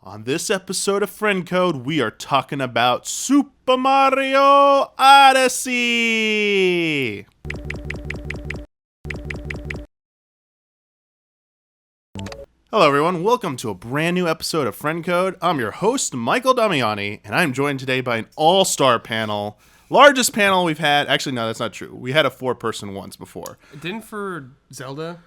On this episode of Friend Code, we are talking about Super Mario Odyssey! Hello everyone, welcome to a brand new episode of Friend Code. I'm your host, Michael Damiani, and I'm joined today by an all-star panel. Largest panel we've had. Actually, no, that's not true. We had a 4-person once before. Didn't for Zelda?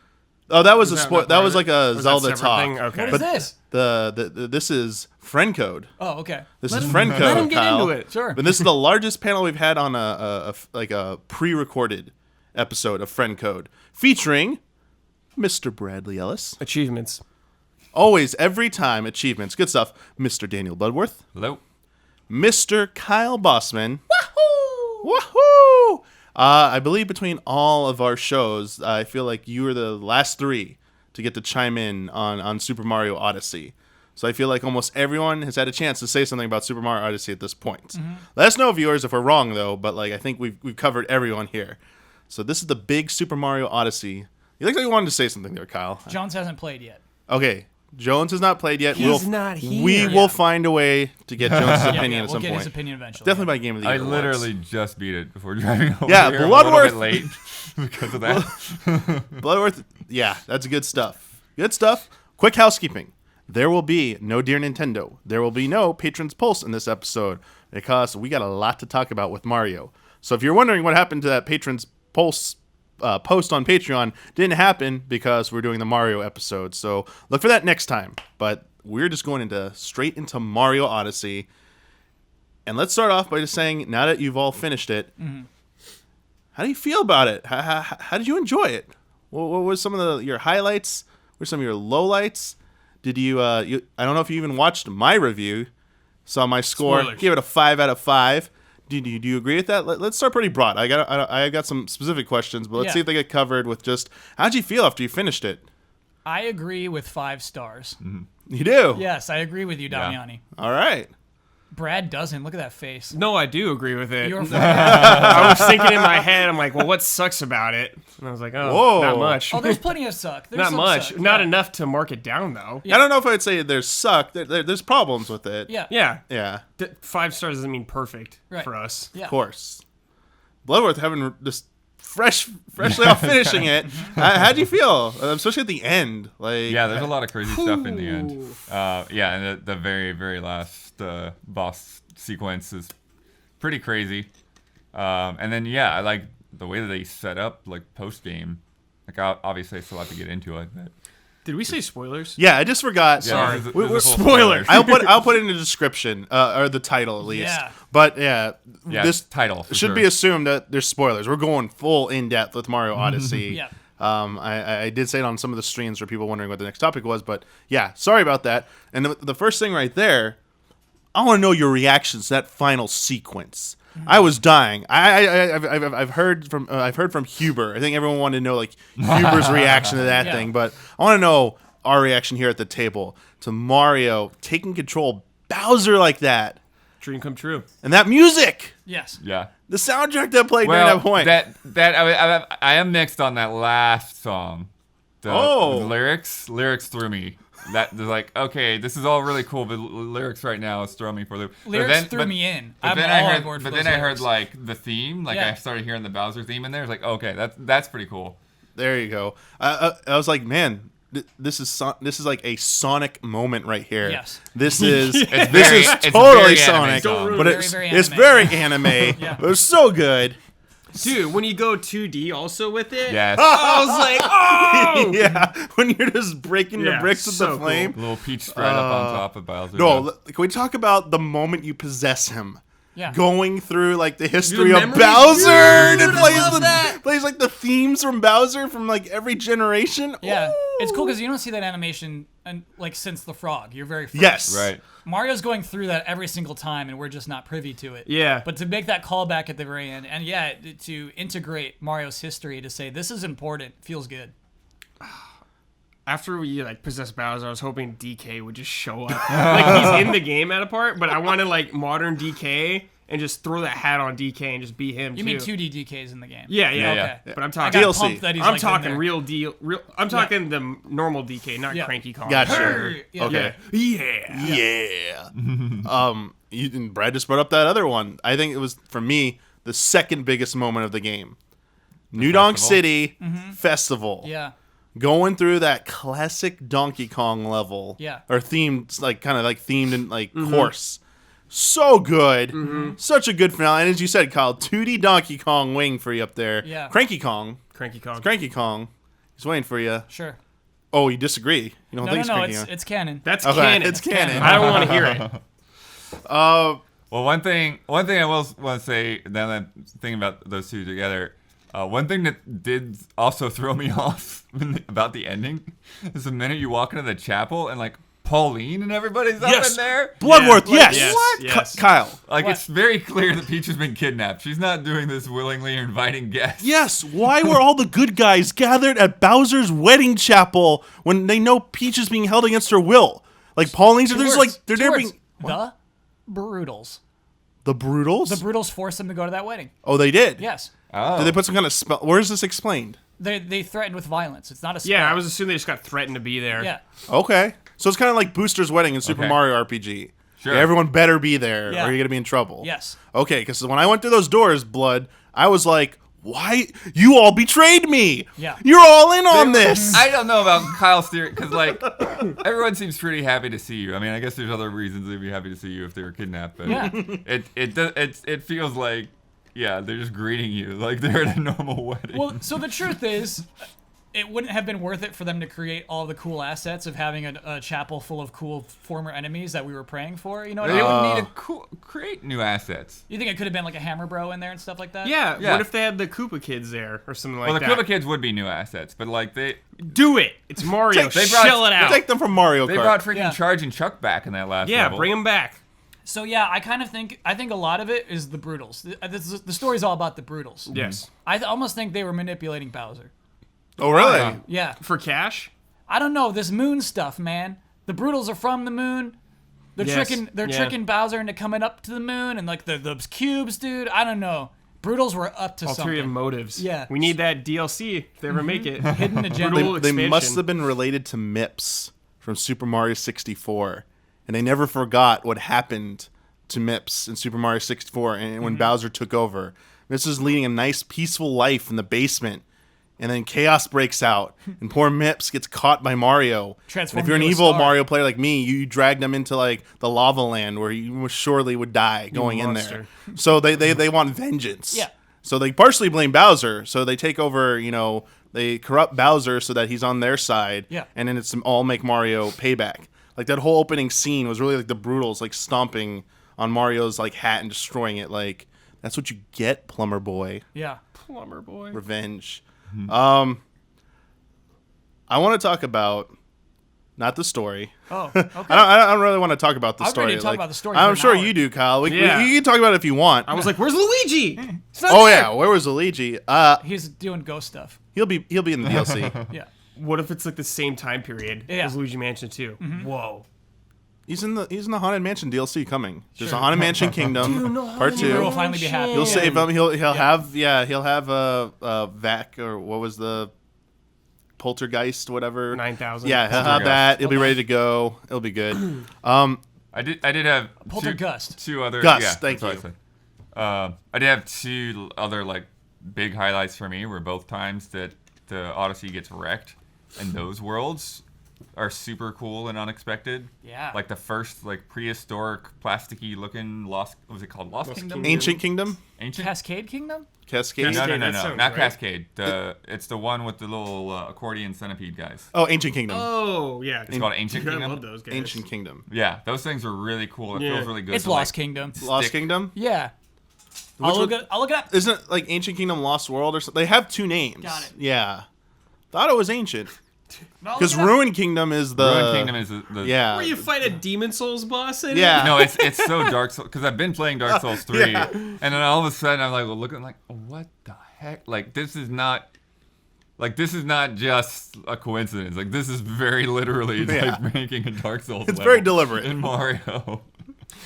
Oh, that was that was like a Zelda talk. Thing? Okay. What is this? This is Friend Code. Oh, okay. This is Friend Code, let him get Kyle. into it. Sure. And this is the largest panel we've had on a pre-recorded episode of Friend Code, featuring Mr. Bradley Ellis. Achievements. Always, every time, achievements. Good stuff. Mr. Daniel Bloodworth. Hello. Mr. Kyle Bosman. Wahoo! Woohoo! I believe between all of our shows, I feel like you were the last three to get to chime in on Super Mario Odyssey. So I feel like almost everyone has had a chance to say something about Super Mario Odyssey at this point. Mm-hmm. Let us know, viewers, if we're wrong, though, but I think we've covered everyone here. So this is the big Super Mario Odyssey. You look like you wanted to say something there, Kyle. Jones hasn't played yet. Okay. Jones has not played yet. He's not here. We will find a way to get Jones' opinion at some We'll get point. his opinion eventually. Definitely by Game of the Year. I literally just beat it before driving over Yeah, here. Bloodworth. I'm a little bit late because of that. Bloodworth, yeah, that's good stuff. Good stuff. Quick housekeeping. There will be no Dear Nintendo. There will be no Patron's Pulse in this episode because we got a lot to talk about with Mario. So if you're wondering what happened to that Patron's Pulse post on Patreon, didn't happen because we're doing the Mario episode. So look for that next time. But we're just going straight into Mario Odyssey. And let's start off by just saying, now that you've all finished it, how do you feel about it? How did you enjoy it? What was some of your highlights? What were some of your lowlights? Did you, I don't know if you even watched my review, saw my score, Spoilers. gave it a 5 out of 5. Do you agree with that? Let's start pretty broad. I got some specific questions, but let's see if they get covered with just, how'd you feel after you finished it? I agree with 5 stars. You do? Yes, I agree with you, Yeah. Damiani. All right. Brad doesn't. Look at that face. No, I do agree with it. You're I was thinking in my head, I'm like, well, what sucks about it? And I was like, oh, Whoa. not much. Oh, there's plenty of suck. There's not some much. suck. Not Yeah. enough to mark it down, though. Yeah. I don't know if I'd say there's suck. There's problems with it. Yeah. Yeah. Yeah, 5 stars doesn't mean perfect Right. for us. Yeah. of course. Bloodworth having just freshly off finishing it. How'd you feel? Especially at the end. Yeah, there's a lot of crazy stuff in the end. Yeah, and the very, very last boss sequence is pretty crazy. And then, yeah, I like the way that they set up, Post-Game. Obviously, I still have to get into it, but... Did we say spoilers? Yeah, I just forgot. Yeah, Sorry. this is We're- a full spoiler. spoiler. I'll put it in the description or the title at least. Yeah. But yeah, Yeah, this title for should sure. be assumed that there's spoilers. We're going full in depth with Mario Odyssey. Yeah. I did say it on some of the streams for people wondering what the next topic was, but yeah, sorry about that. And the first thing right there, I want to know your reactions to that final sequence. I was dying. I've heard from Huber. I think everyone wanted to know Huber's reaction to that Yeah. thing, but I want to know our reaction here at the table to Mario taking control, Bowser like that, Dream come true. and that music, Yes. Yeah. the soundtrack that played during Well, that point. I am mixed on that last song. The lyrics threw me. They're like, okay, this is all really cool, but lyrics right now is throwing me for a loop. Lyrics threw me in. But I'm then all I on heard, board for but those then I heard lyrics. the theme, Yeah. I started hearing the Bowser theme in there. It's like, okay, that's pretty cool. There you go. I was like, man, this is like a Sonic moment right here. Yes. This is It's this very- is it's totally very anime Sonic, song. but Very, it's very it's anime. very anime. Yeah. But it's so good. Dude, when you go 2D also with it, Yes. I was like, oh! Yeah, when you're just breaking the Yeah, bricks with so the flame. A little peach spread up on top of Bowser. No, can we talk about the moment you possess him? Yeah. Going through the history of memories? Bowser, and Dude, it I love that. plays the themes from Bowser from every generation. Yeah. It's cool Ooh. because you don't see that animation since the frog. You're very first. Yes, Right. Mario's going through that every single time, and we're just not privy to it. Yeah. But to make that callback at the very end, and yeah, to integrate Mario's history to say this is important, feels good. After we possessed Bowser, I was hoping DK would just show up. He's in the game at a part, but I wanted modern DK and just throw that hat on DK and just be him. You mean 2D DKs in the game? Yeah. Okay. But I'm I talking. got DLC. pumped that he's I'm like, talking in real deal. I'm talking the normal DK, not Yeah. Cranky Kong. Gotcha. there. Yeah. Okay. Yeah. Yeah. And Brad just brought up that other one. I think it was, for me, the second biggest moment of the game. New Donk festival? City Festival. Yeah. Going through that classic Donkey Kong level. Yeah. Or themed, like, kind of like themed and like course. So good. Such a good finale. And as you said, Kyle, 2D Donkey Kong waiting for you up there. Yeah. Cranky Kong. Cranky Kong. Cranky Kong. He's waiting for you. Sure. Oh, you disagree? You don't No, think it's no, Cranky it's Kong? it's canon. That's Okay, canon. it's canon. I don't want to hear it. Well, one thing I will want to say, now that I'm thinking about those two together, one thing that did also throw me off about the ending is the minute you walk into the chapel and, like, Pauline and everybody's up in there. Bloodworth, Yeah, yes. yes, What? yes. Kyle. Like, What? it's very clear that Peach has been kidnapped. She's not doing this willingly or inviting guests. Yes, why were all the good guys gathered at Bowser's wedding chapel when they know Peach is being held against her will? Like, Pauline's, Two there's words. like, they're Two there words. being... The Brutals. The Brutals? The Brutals forced them to go to that wedding. Oh, they did? Yes. Oh. Did they put some kind of spell? Where is this explained? They threatened with violence. It's not a spell. Yeah, I was assuming they just got threatened to be there. Yeah. Okay. So it's kind of like Booster's wedding in Super Okay. Mario RPG. Sure. Yeah, everyone better be there Yeah. or you're going to be in trouble. Yes. Okay, because when I went through those doors, Blood, I was like, why? You all betrayed me. Yeah. You're all in on this. I don't know about Kyle's theory, because, like, everyone seems pretty happy to see you. I mean, I guess there's other reasons they'd be happy to see you if they were kidnapped, but Yeah. it feels like, yeah, they're just greeting you like they're at a normal wedding. Well, so the truth is, it wouldn't have been worth it for them to create all the cool assets of having a chapel full of cool former enemies that we were praying for. You know what I They mean? would need to create new assets. You think it could have been like a Hammer Bro in there and stuff like that? Yeah. Yeah. What if they had the Koopa kids there or something like Well, the that? Koopa Kids would be new assets, but, like, they Do it. It's Mario. They brought- Shell it out. Take them from Mario Kart. brought freaking Yeah. Charge and Chuck back in that last Yeah, level. bring them back. So yeah, I think a lot of it is the Brutals. The story's all about the Brutals. Yes. I almost think they were manipulating Bowser. Oh, really? Wow. Yeah. For cash? I don't know, this moon stuff, man. The Brutals are from the moon. They're Yes. tricking Bowser into coming up to the moon and like the cubes, dude. I don't know. Brutals were up to Ulterior something. motives. Yeah. We need that DLC if they ever make it. Hidden agenda. Brutal They expansion. must have been related to Mips from Super Mario 64. And they never forgot what happened to Mips in Super Mario 64 and when Bowser took over. Mips is leading a nice, peaceful life in the basement. And then chaos breaks out, and poor Mips gets caught by Mario. And Transformed if you're an into a evil star. Mario player like me, you drag them into like the lava land where you most surely would die going in there. monster. So they want vengeance. Yeah. So they partially blame Bowser. So they take over, they corrupt Bowser so that he's on their side. Yeah. And then it's all make Mario payback. Like that whole opening scene was really like the Brutals like stomping on Mario's like hat and destroying it. Like that's what you get, Plumber Boy. Yeah. Plumber boy. Revenge. I want to talk about not the story. Oh, okay. I don't really want to talk about the I'm story. ready to talk like, about the story for I'm an sure hour. you do, Kyle. Yeah. You can talk about it if you want. I was like, where's Luigi? It's not Oh there. yeah, where was Luigi? He's doing ghost stuff. He'll be in the DLC. Yeah. What if it's like the same time period Yeah. as Luigi Mansion 2? Whoa. He's in the Haunted Mansion DLC coming. There's Sure. a Haunted Mansion Kingdom Part Hero 2. will finally be happy. He'll save him. He'll have a Vac or what was the Poltergeist whatever 9,000. Yeah, he'll have that. He'll be ready to go. It'll be good. I did have Poltergust. two other Gus, yeah, thank that's what you. I said. I did have two other like big highlights for me were both times that the Odyssey gets wrecked, and those worlds are super cool and unexpected. Yeah. Like the first like prehistoric plasticky looking Lost, what was it called? Lost Kingdom? Ancient Kingdom, Ancient? Cascade Kingdom? Cascade. No, that sounds not right. Cascade. It's the one with the little accordion centipede guys. Oh, Ancient Kingdom. Oh, yeah. It's called Ancient Dude, I Kingdom. love those guys. Ancient Kingdom. Yeah, those things are really cool. It Yeah. feels really good. It's to, Lost like, Kingdom. Lost stick- Kingdom. Yeah. I'll look it up. Isn't it like Ancient Kingdom, Lost World or something? They have two names. Got it. Yeah. Thought it was Ancient. I'll look Because it up. Ruined Kingdom is the Ruined Kingdom is the yeah. Where you fight a Demon Souls boss in it? Yeah. No, it's so Dark Souls because I've been playing Dark Souls 3, Yeah. and then all of a sudden I'm like looking like, what the heck? Like this is not just a coincidence. Like this is very literally Yeah. like making a Dark Souls. It's level very deliberate. in Mario.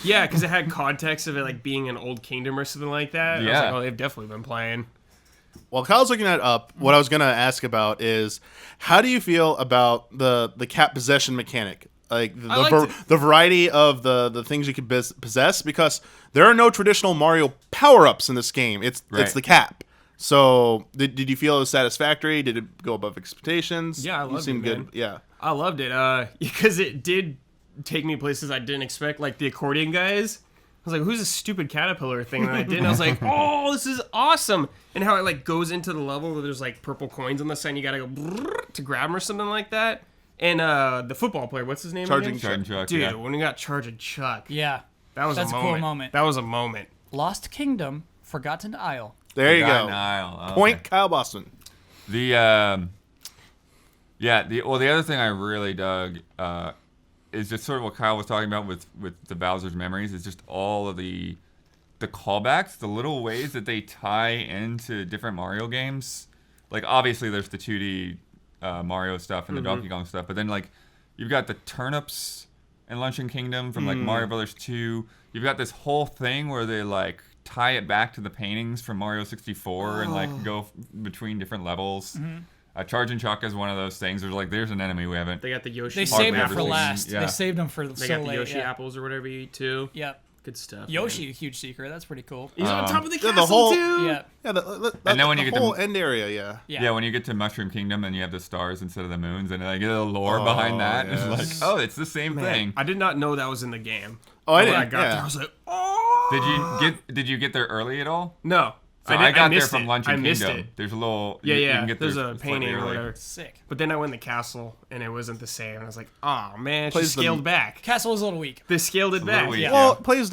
Yeah, because it had context of it like being an old kingdom or something like that. I was Yeah. like, oh, they've definitely been playing. While Kyle's looking that up, what I was gonna ask about is how do you feel about the cat possession mechanic? Like the variety of the things you can possess, because there are no traditional Mario power-ups in this game. It's the cap. So did you feel it was satisfactory? Did it go above expectations? Yeah, I loved it, good. man. Yeah. I loved it because it did take me places I didn't expect, like the accordion guys. I was like, who's this stupid caterpillar thing? And I did, and I was like, oh, this is awesome. And how it like goes into the level where there's like purple coins on the side and you gotta go to grab them or something like that. And the football player, what's his name again? Charging Chuck. Dude, yeah. when we got Charging Chuck. Yeah. That's a cool moment. That was a moment. Lost Kingdom, Forgotten Isle. There you Forgotten go. Isle. Oh, Point okay. Kyle Bosman. The the other thing I really dug is just sort of what Kyle was talking about with the Bowser's Memories, is just all of the callbacks, the little ways that they tie into different Mario games. Like obviously there's the 2D Mario stuff and the Donkey Kong stuff, but then like you've got the turnips in Luncheon Kingdom from like Mario Brothers 2. You've got this whole thing where they like tie it back to the paintings from Mario 64 and like go between different levels. Charging Chuck is one of those things. There's an enemy we haven't. They got the Yoshi. They Hardly saved them ever for seen. last. Yeah. They saved them for They so got the late. Yoshi yeah. apples or whatever you eat too. Yep. Good stuff. Yoshi, a huge secret. That's pretty cool. He's on top of the Yeah, castle the whole- too. Yeah. Yeah, And then when you the get whole to- end area, Yeah. Yeah, when you get to Mushroom Kingdom and you have the stars instead of the moons, and like the lore behind that, yes. it's like, oh, it's the same thing. I did not know that was in the game. Oh, I When didn't. I got yeah. there, I was like, oh. Did you get there early at all? No. So I got there missed from it. Luncheon I missed Kingdom. it. There's a little. Yeah, you yeah. can get There's there a slightly painting or early. whatever. Sick. But then I went in the castle and it wasn't the same. And I was like, oh man, she Plays the- scaled back. Castle was a little weak. They scaled it a little back. weak. Yeah. Well, it plays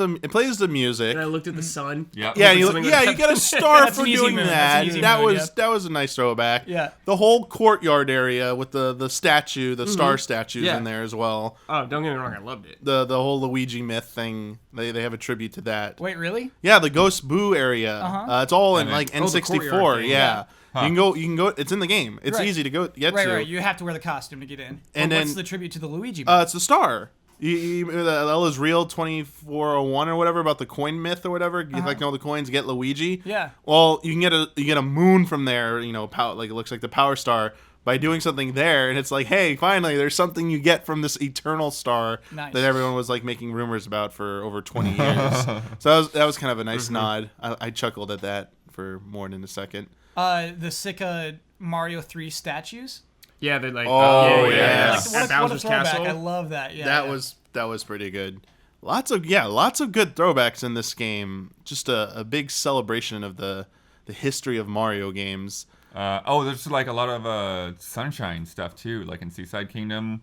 the music. And I looked at the sun. Yep. Yeah, Look at you something you like that. get a star That's for an easy doing move. That's that. an easy That move, was yep. that was a nice throwback. Yeah. The whole courtyard area with the statue, the star statues Yeah. in there as well. Oh, don't get me wrong, I loved it. The whole Luigi myth thing. They have a tribute to that. Wait, really? Yeah, the Ghost Boo area. Uh-huh. It's all in And like then- Oh, the N64. courtyard thing. Yeah. Huh. You can go. It's in the game. It's Right. easy to get Right, to. right. You have to wear the costume to get in. And But what's then- the tribute to the Luigi? It's the star. That was real 2401 or whatever about the coin myth or whatever. You like all the coins, get Luigi. Yeah. Well, you get a moon from there. You know, like it looks like the power star by doing something there, and it's like, hey, finally, there's something you get from this eternal star Nice. that everyone was like making rumors about for over 20 years. So that was kind of a nice nod. I chuckled at that for more than a second. The Sika Mario 3 statues. Yeah, they're like, Oh, yeah. yeah. Like, At what a Bowser's throwback. Castle. I love that. Yeah. That was pretty good. Lots of good throwbacks in this game. Just a big celebration of the history of Mario games. There's like a lot of sunshine stuff too, like in Seaside Kingdom,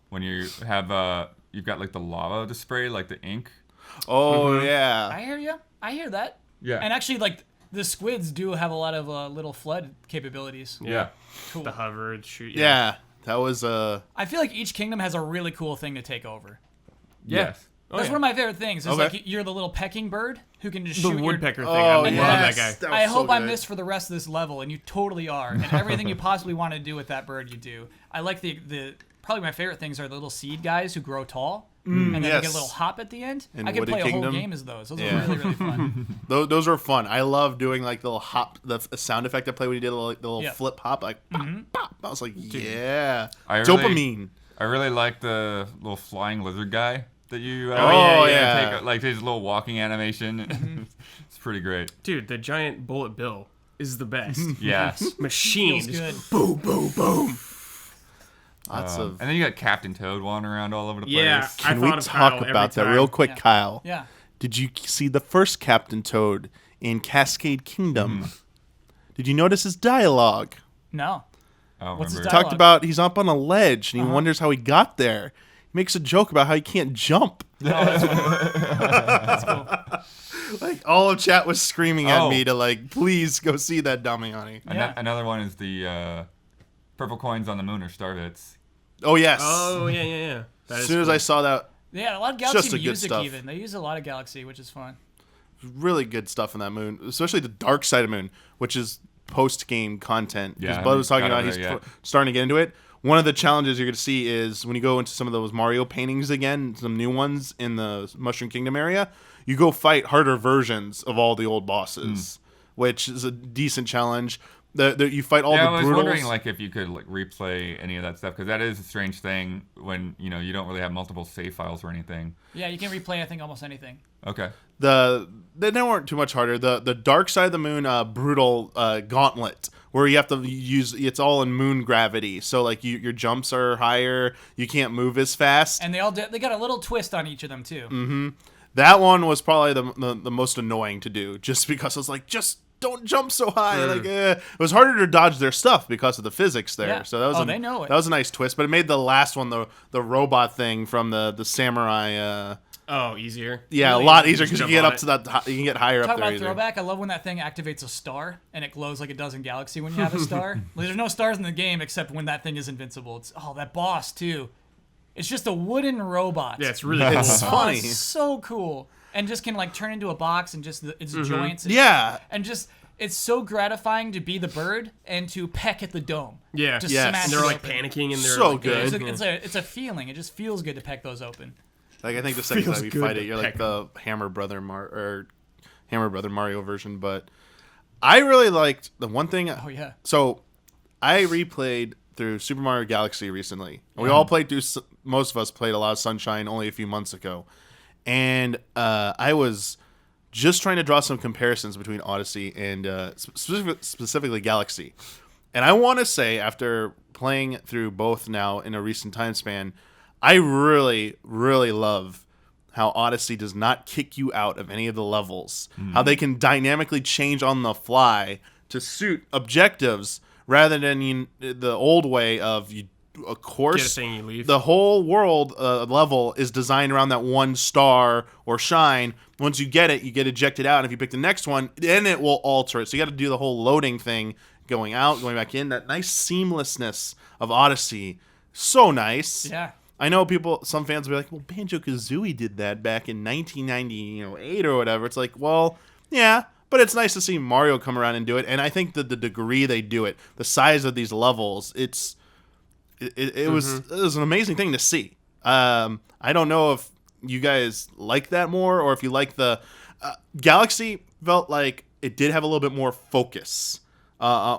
when you have you've got like the lava to spray, like the ink. Oh yeah. I hear you. I hear that. Yeah. And actually, like, the squids do have a lot of little flood capabilities. Yeah. Cool. The hover and shoot. Yeah, that was I feel like each kingdom has a really cool thing to take over. Yes. That's one of my favorite things. Is Okay. like you're the little pecking bird who can just The shoot your- woodpecker thing. Oh, I love yes. that guy. That was I so hope I'm good. this for the rest of this level, and you totally are. And everything you possibly want to do with that bird, you do. I like the probably my favorite things are the little seed guys who grow tall, and then they get yes. a little hop at the end. In I could Wooded play a Kingdom. whole game as those. Those Yeah. are really, really fun. those were fun. I love doing like the little hop, the sound effect I played when you did the little Yeah. flip hop, like pop, pop. I was like, yeah, I really- dopamine. I really like the little flying lizard guy that you. yeah. Take, like his little walking animation. It's pretty great. Dude, the giant bullet bill is the best. Yes. Machine. Feels good. Just boom, boom, boom. Lots of. And then you got Captain Toad wandering around all over the place. Yeah. I Can we thought of talk Kyle every about that time. real quick, Yeah. Kyle? Yeah. Did you see the first Captain Toad in Cascade Kingdom? Did you notice his dialogue? No. I don't What's his remember. dialogue? Talked about he's up on a ledge and he wonders how he got there. He makes a joke about how he can't jump. That's cool. Like all of chat was screaming at Oh. me to like, please go see that Damiani. Yeah. Another one is the purple coins on the moon or star bits. Oh yes. Oh, yeah, yeah, yeah. That as is soon as cool. I saw that, Yeah, a lot of Just Galaxy a good music stuff. even. They use a lot of Galaxy, which is fun. really good stuff in that moon, especially the dark side of moon, which is post-game content. Because Yeah, I Bud was talking haven't about got he's over there yet. starting to get into it. one of the challenges you're going to see is when you go into some of those Mario paintings again, some new ones in the Mushroom Kingdom area, you go fight harder versions of all the old bosses, which is a decent challenge. You fight all the I was brutals. wondering like if you could like replay any of that stuff because that is a strange thing when you don't really have multiple save files or anything. Yeah, you can replay I think almost anything. Okay. They weren't too much harder. The Dark Side of the Moon brutal gauntlet where you have to use it's all in moon gravity, so like your jumps are higher, you can't move as fast, And they got a little twist on each of them too. That one was probably the most annoying to do, just because I was like, just don't jump so high. Like it was harder to dodge their stuff because of the physics there. Yeah. So that was they know it. That was a nice twist, but it made the last one the robot thing from the samurai. Easier. Yeah, Really a lot easy. easier because you Just can get jump up to that. You can get higher Talk up there. about Either. throwback. I love when that thing activates a star and it glows like it does in Galaxy when you have a star. Like, there's no stars in the game except when that thing is invincible. It's that boss too. It's just a wooden robot. Yeah, it's really cool. It's funny. It's so cool, and just can like turn into a box and just its joints. Yeah. and just it's so gratifying to be the bird and to peck at the dome. Yeah. Just Yes. smash And it they're like open. panicking and they're So like, good. It's a feeling. It just feels good to peck those open. Like I think the second Feels time you good fight to it, you're like peck the Hammer Brother Mario version. But I really liked the one thing. Oh yeah. So I replayed through Super Mario Galaxy recently. And we all played through. Most of us played a lot of Sunshine only a few months ago, and I was just trying to draw some comparisons between Odyssey and specifically Galaxy. And I want to say, after playing through both now in a recent time span, I really, really love how Odyssey does not kick you out of any of the levels. How they can dynamically change on the fly to suit objectives rather than the old way of of course, Get a thing, you leave. the whole world level is designed around that one star or shine. Once you get it, you get ejected out. And if you pick the next one, then it will alter it. So you got to do the whole loading thing, going out, going back in. That nice seamlessness of Odyssey. So nice. Yeah. I know some fans will be like, well, Banjo-Kazooie did that back in 1998 or whatever. It's like, well, yeah, but it's nice to see Mario come around and do it. And I think that the degree they do it, the size of these levels, it was an amazing thing to see. I don't know if you guys like that more or if you like the Galaxy felt like it did have a little bit more focus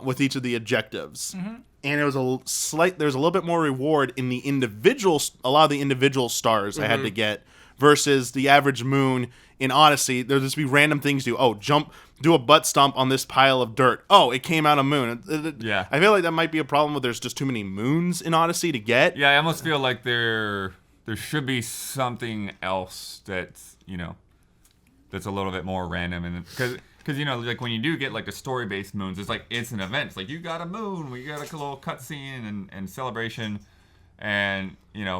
with each of the objectives. And it was there's a little bit more reward in the a lot of the individual stars I had to get versus the average moon in Odyssey. There'll just be random things to do. Oh, do a butt stomp on this pile of dirt. Oh, it came out of moon. Yeah. I feel like that might be a problem with there's just too many moons in Odyssey to get. Yeah, I almost feel like there should be something else that's that's a little bit more random, and because like when you do get like the story-based moons, it's like instant events. Like you got a moon, we got a little cutscene and celebration, and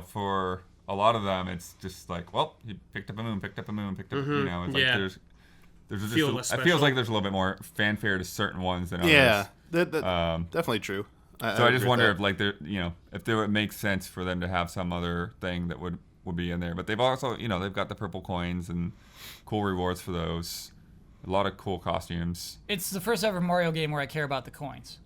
for a lot of them, it's just like, well, you picked up a moon, it's like there's just it feels like there's a little bit more fanfare to certain ones than others. Yeah, definitely true. So I just wonder if like if there would make sense for them to have some other thing that would be in there. But they've also they've got the purple coins and cool rewards for those. A lot of cool costumes. It's the first ever Mario game where I care about the coins.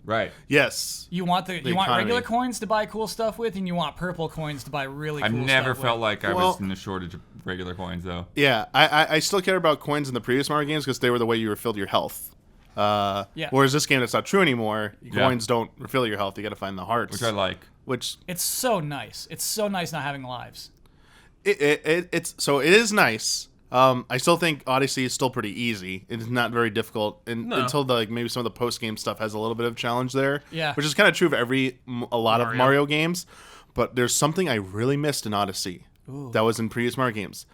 Right. Yes. You want you want economy. regular coins to buy cool stuff with, and you want purple coins to buy really cool I've stuff never with. felt like I Well- was in a shortage of regular coins though. Yeah, I still care about coins in the previous Mario games because they were the way you refilled your health. Yeah. Whereas this game, that's not true anymore. Yeah. Coins don't refill your health. You got to find the hearts. Which I like. Which It's so nice. It's so nice not having lives. it is nice. I still think Odyssey is still pretty easy. It's not very difficult until maybe some of the post game stuff has a little bit of challenge there. Yeah. Which is kind of true of a lot of Mario games. But there's something I really missed in Odyssey that was in previous Mario games.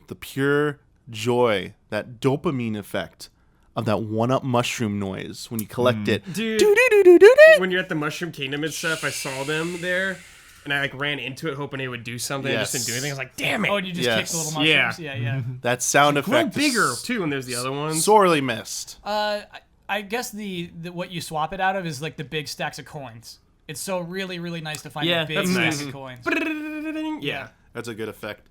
The pure joy, that dopamine effect of that one-up mushroom noise when you collect it. Dude, when you're at the Mushroom Kingdom and stuff, I saw them there, and I ran into it hoping it would do something. It just didn't do anything. I was like, damn it. Oh, and you just Yes. kick the little mushrooms? Yeah. That sound Grow effect bigger, is too, and there's the other ones. sorely missed. I guess the what you swap it out of is like the big stacks of coins. It's so really, really nice to find a big that's stack nice. of coins. Yeah. That's a good effect.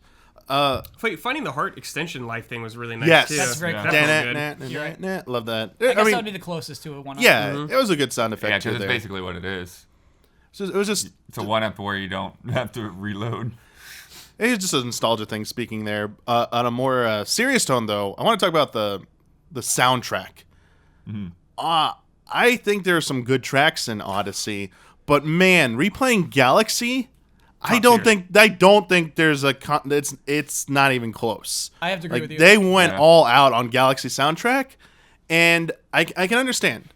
Finding the heart extension life thing was really nice, Yes. too. That's very cool. That felt good. You're right. Love that. I guess mean, that would be the closest to a one-up. yeah, it was a good sound effect Yeah, too because it's there. basically what it is. It was just It's a 1-up where you don't have to reload. it's just a nostalgia thing speaking there. On a more serious tone, though, I want to talk about the soundtrack. I think there are some good tracks in Odyssey, but man, replaying Galaxy, I don't think there's it's not even close. I have to agree Like with you. they went all out on Galaxy soundtrack, and I can understand.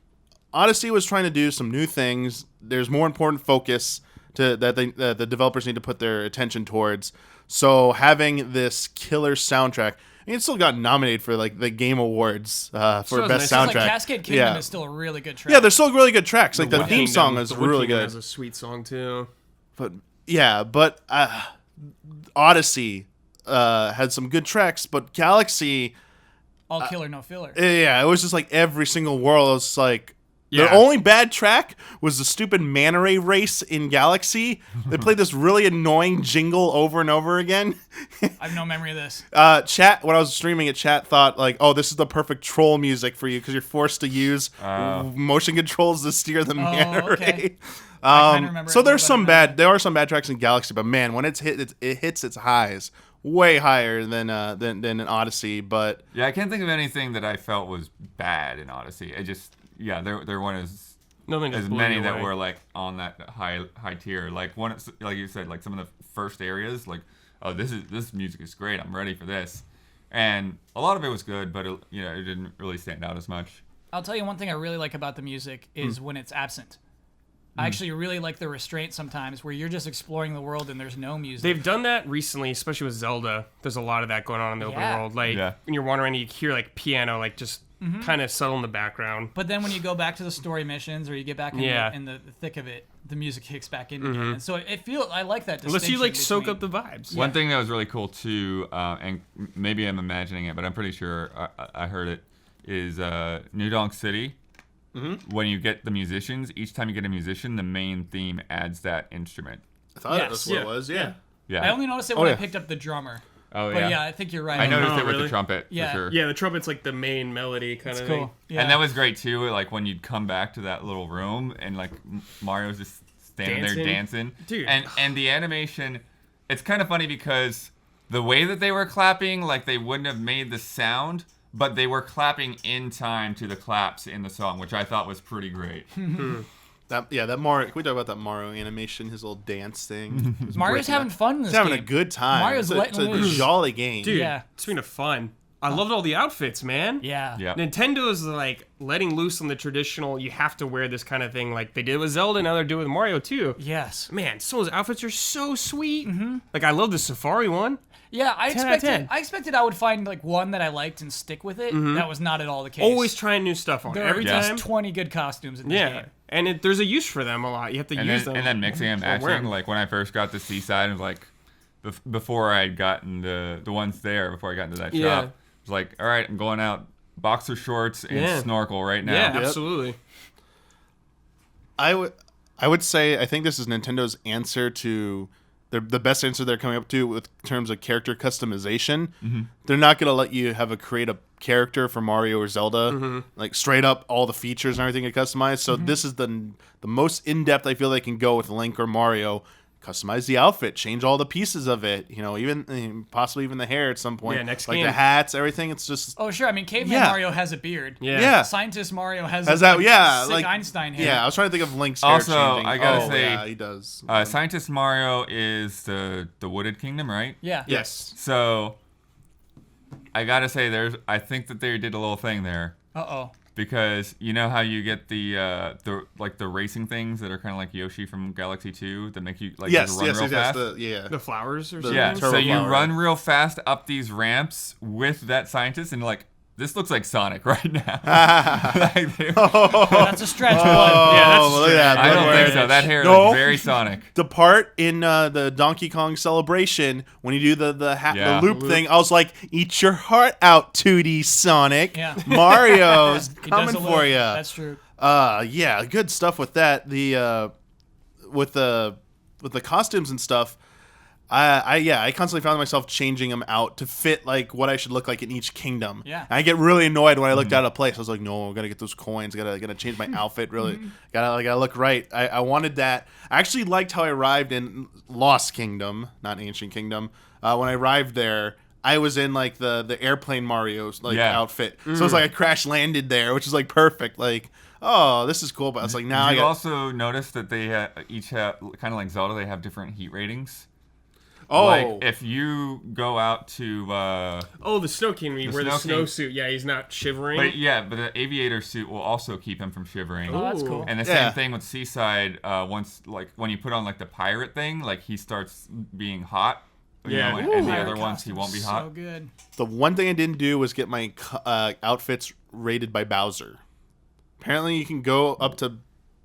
Odyssey was trying to do some new things. There's more important focus that the developers need to put their attention towards. So having this killer soundtrack, I mean, it still got nominated for like the Game Awards for was best nice. It's soundtrack. like Cascade Kingdom is still a really good track. Yeah, they're still really good tracks. Like the Wood theme Kingdom- song is the Wood really Kingdom good. has a sweet song too. But Odyssey had some good tracks, but Galaxy, All killer, no filler. yeah, it was just like every single world. It was like the Yeah. only bad track was the stupid manta ray race in Galaxy. They played this really annoying jingle over and over again. I have no memory of this. Chat, when I was streaming it, chat thought like, "Oh, this is the perfect troll music for you because you're forced to use motion controls to steer the manta okay. ray." I kinda remember So it there's better some than bad. There are some bad tracks in Galaxy, but man, when it hits its highs, way higher than in Odyssey. But Yeah, I can't think of anything that I felt was bad in Odyssey. It just, yeah, there weren't Nothing just as blew many you that away. were like on that high tier. Like like you said, like some of the first areas, like, oh, this music is great. I'm ready for this. And a lot of it was good, but it didn't really stand out as much. I'll tell you one thing I really like about the music is when it's absent. I actually really like the restraint sometimes where you're just exploring the world and there's no music. They've done that recently, especially with Zelda. There's a lot of that going on in the open Yeah. world. Like Yeah. when you're wandering, you hear like piano, like just kind of subtle in the background. But then when you go back to the story missions or you get back in the thick of it, the music kicks back in again. And so I like that distinction. Unless you like soak between- up the vibes. One thing that was really cool too, and maybe I'm imagining it, but I'm pretty sure I heard it, is New Donk City. When you get the musicians, each time you get a musician, the main theme adds that instrument. I thought Yes. that's what Yeah. it was. Yeah. Yeah. I only noticed it when I yeah. picked up the drummer. Oh But yeah. yeah, I think you're right. I noticed Oh, it with really? the trumpet Yeah. for sure. Yeah, the trumpet's like the main melody kind It's of cool. thing. Yeah. And that was great too. Like when you'd come back to that little room and like Mario's just standing there dancing, Dude. And the animation, it's kind of funny because the way that they were clapping, like they wouldn't have made the sound, but they were clapping in time to the claps in the song, which I thought was pretty great. That Mario. Can we talk about that Mario animation? His little dance thing. It was Mario's breaking having up. fun in this He's having game. a good time. Mario's it's letting a loose. jolly game. Dude, Yeah. speaking of fun, I loved all the outfits, man. Yeah. Yeah. Nintendo's like letting loose on the traditional, you have to wear this kind of thing like they did with Zelda, now they're doing with Mario too. Yes. Man, some of those outfits are so sweet. Like I love the Safari one. Yeah, I 10 out of 10. expected I would find like one that I liked and stick with it. That was not at all the case. Always trying new stuff on there every are time. just 20 good costumes in this Yeah, game. and there's a use for them a lot. You have to And use then, them. and then mixing and Or wear matching. 'em. Like when I first got to Seaside, it was like before I had gotten the ones there, before I got into that Yeah. shop, it was like, all right, I'm going out boxer shorts and Yeah. snorkel right now. Yeah, absolutely. I would say I think this is Nintendo's answer to the best answer they're coming up to with terms of character customization. They're not gonna let you create a character for Mario or Zelda, like straight up all the features and everything to customize. So this is the most in depth I feel they can go with Link or Mario. Customize the outfit, change all the pieces of it. You know, even possibly even the hair at some point. Yeah, next like game. the hats, everything. It's just Oh, sure. I mean, Caveman Yeah. Mario has a beard. yeah. Scientist Mario has Has a that? like, Yeah, sick like Einstein hair. Yeah, I was trying to think of Link's hair Also, changing. I gotta Oh, say, yeah, he does. Scientist Mario is the Wooded Kingdom, right? Yeah. Yes. So I gotta say, I think that they did a little thing there Uh-oh. because you know how you get the racing things that are kind of like Yoshi from Galaxy 2 that make you like yes, run yes, real yes, fast. yeah. The flowers or something. Yeah, Turbo so you Flower. run real fast up these ramps with that scientist, and like this looks like Sonic right now. Like, That's a stretch, but Yeah, that's Oh, look at that. I don't Bloodworth. think so. That hair No. looks very Sonic. The part in the Donkey Kong celebration when you do the Yeah. loop thing, I was like, "Eat your heart out, 2D Sonic." Yeah. Mario's he does coming a for little- you. That's true. Yeah, good stuff with that. The with the costumes and stuff. I constantly found myself changing them out to fit like what I should look like in each kingdom. Yeah. And I get really annoyed when I looked out of place. I was like, no, I gotta get those coins. Gotta change my outfit. Really, gotta look right. I wanted that. I actually liked how I arrived in Lost Kingdom, not Ancient Kingdom. When I arrived there, I was in like the airplane Mario's outfit. So it's like I crash landed there, which is like perfect. Like, oh, this is cool. But it's like now You also noticed that they each have, kind of like Zelda, they have different heat ratings. Oh, like if you go out to the Snow King, we wear the snowsuit. Yeah, he's not shivering. But the aviator suit will also keep him from shivering. Oh, that's cool. And the same thing with Seaside. Once like when you put on like the pirate thing, like he starts being hot. You know, and the other ones he won't be hot. So good. the one thing I didn't do was get my outfits rated by Bowser. Apparently, you can go up to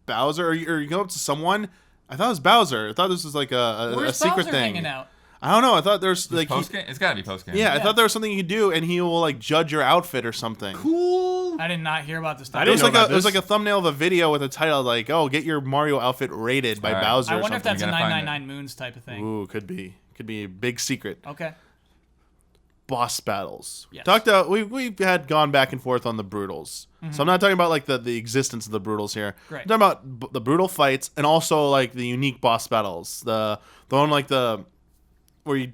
Bowser, or you go up to someone. I thought it was Bowser. I thought this was like a secret Bowser thing. Hanging out? I don't know. I thought there's like Post-game? It's gotta be post-game. I thought there was something you could do, and he will like judge your outfit or something. Cool. I did not hear about this. I It didn't was know like about it was this. like a thumbnail of a video with a title like, "Oh, get your Mario outfit rated by All right. Bowser." I or wonder if something. that's a You gotta find 999 Moons type of thing. Ooh, could be a big secret. Okay. Boss battles. Yes. We had gone back and forth on the brutals. So I'm not talking about like the existence of the brutals here. Great. I'm talking about the brutal fights and also like the unique boss battles. The one like where you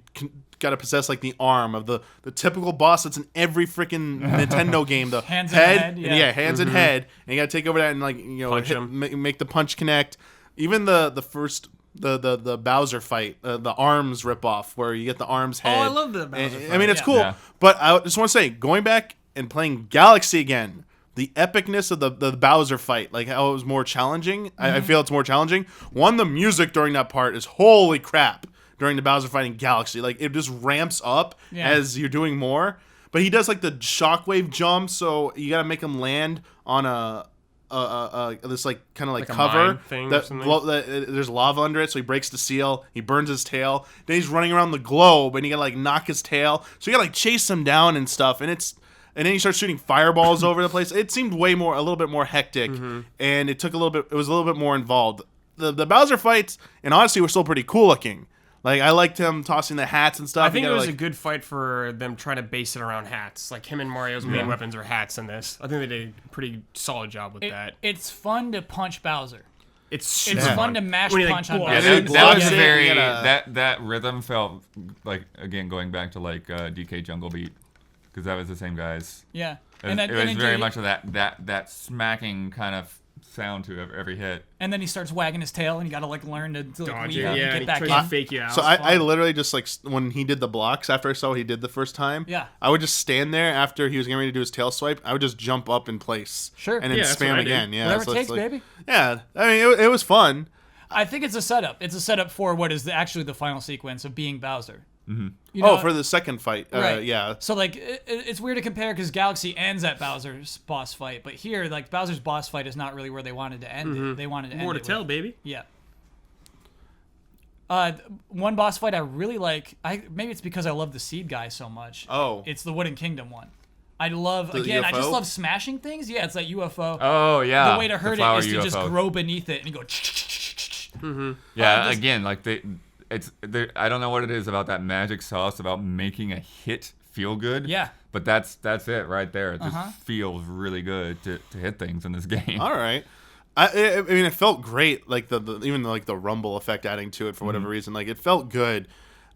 got to possess like the arm of the typical boss that's in every freaking Nintendo game. The Hands and head, yeah. hands and head, and you got to take over that and like Punch him. make the punch connect. Even the first. The Bowser fight, the arms rip off where you get the arms head. I love the Bowser I fight. mean, it's Yeah. cool, Yeah. but I just want to say, going back and playing Galaxy again, the epicness of the Bowser fight, like how it was more challenging. I feel it's more challenging. One, the music during that part is holy crap. During the Bowser fight in Galaxy, like it just ramps up as you're doing more. But he does like the shockwave jump, so you got to make him land on this like kind of like Like a cover mine thing or something? there's lava under it, so he breaks the seal. He burns his tail. Then he's running around the globe, and you gotta like knock his tail. So you gotta like chase him down and stuff. And then he starts shooting fireballs over the place. It seemed a little bit more hectic, and it was a little bit more involved. The Bowser fights in Odyssey were still pretty cool looking. Like I liked him tossing the hats and stuff. I think You it was gotta, a good fight for them trying to base it around hats. Like him and Mario's main weapons are hats in this. I think they did a pretty solid job with that. It's fun to punch Bowser. It's It's fun to mash When he, like, punch on blows Yeah, Bowser. it. that was Yeah. a very You gotta- that rhythm felt like, again, going back to like DK Jungle Beat, because that was the same guys. Yeah. It was then very he- much of that smacking kind of sound to every hit. And then he starts wagging his tail, and you got to like learn to like, Dodge leave it, out yeah, and and get he back tries in. to fake you out. So I literally just like when he did the blocks after I saw what he did the first time. Yeah. I would just stand there after he was getting ready to do his tail swipe. I would just jump up in place. Sure. And then Yeah, that's what I spam did. again. Yeah. Whatever so it it's takes, like- baby. Yeah. I mean, it was fun. I think it's a setup. It's a setup for what is actually the final sequence of being Bowser. Mm-hmm. You know, For the second fight. right. Yeah. So like it's weird to compare because Galaxy ends at Bowser's boss fight, but here like Bowser's boss fight is not really where they wanted to end it. They wanted to More end to it tell, with- baby. Yeah. One boss fight I really like. Maybe it's because I love the Seed guy so much. Oh. It's the Wooden Kingdom one. I love The again. I just UFO? love smashing things. Yeah, it's like UFO. Oh yeah. The way to hurt it flower is to just UFO. grow beneath it and you go. Yeah, this- again, like I don't know what it is about that magic sauce about making a hit feel good. Yeah. But that's it right there. It just feels really good to hit things in this game. All right. I mean, it felt great. Like even like the rumble effect adding to it for whatever reason. Like it felt good.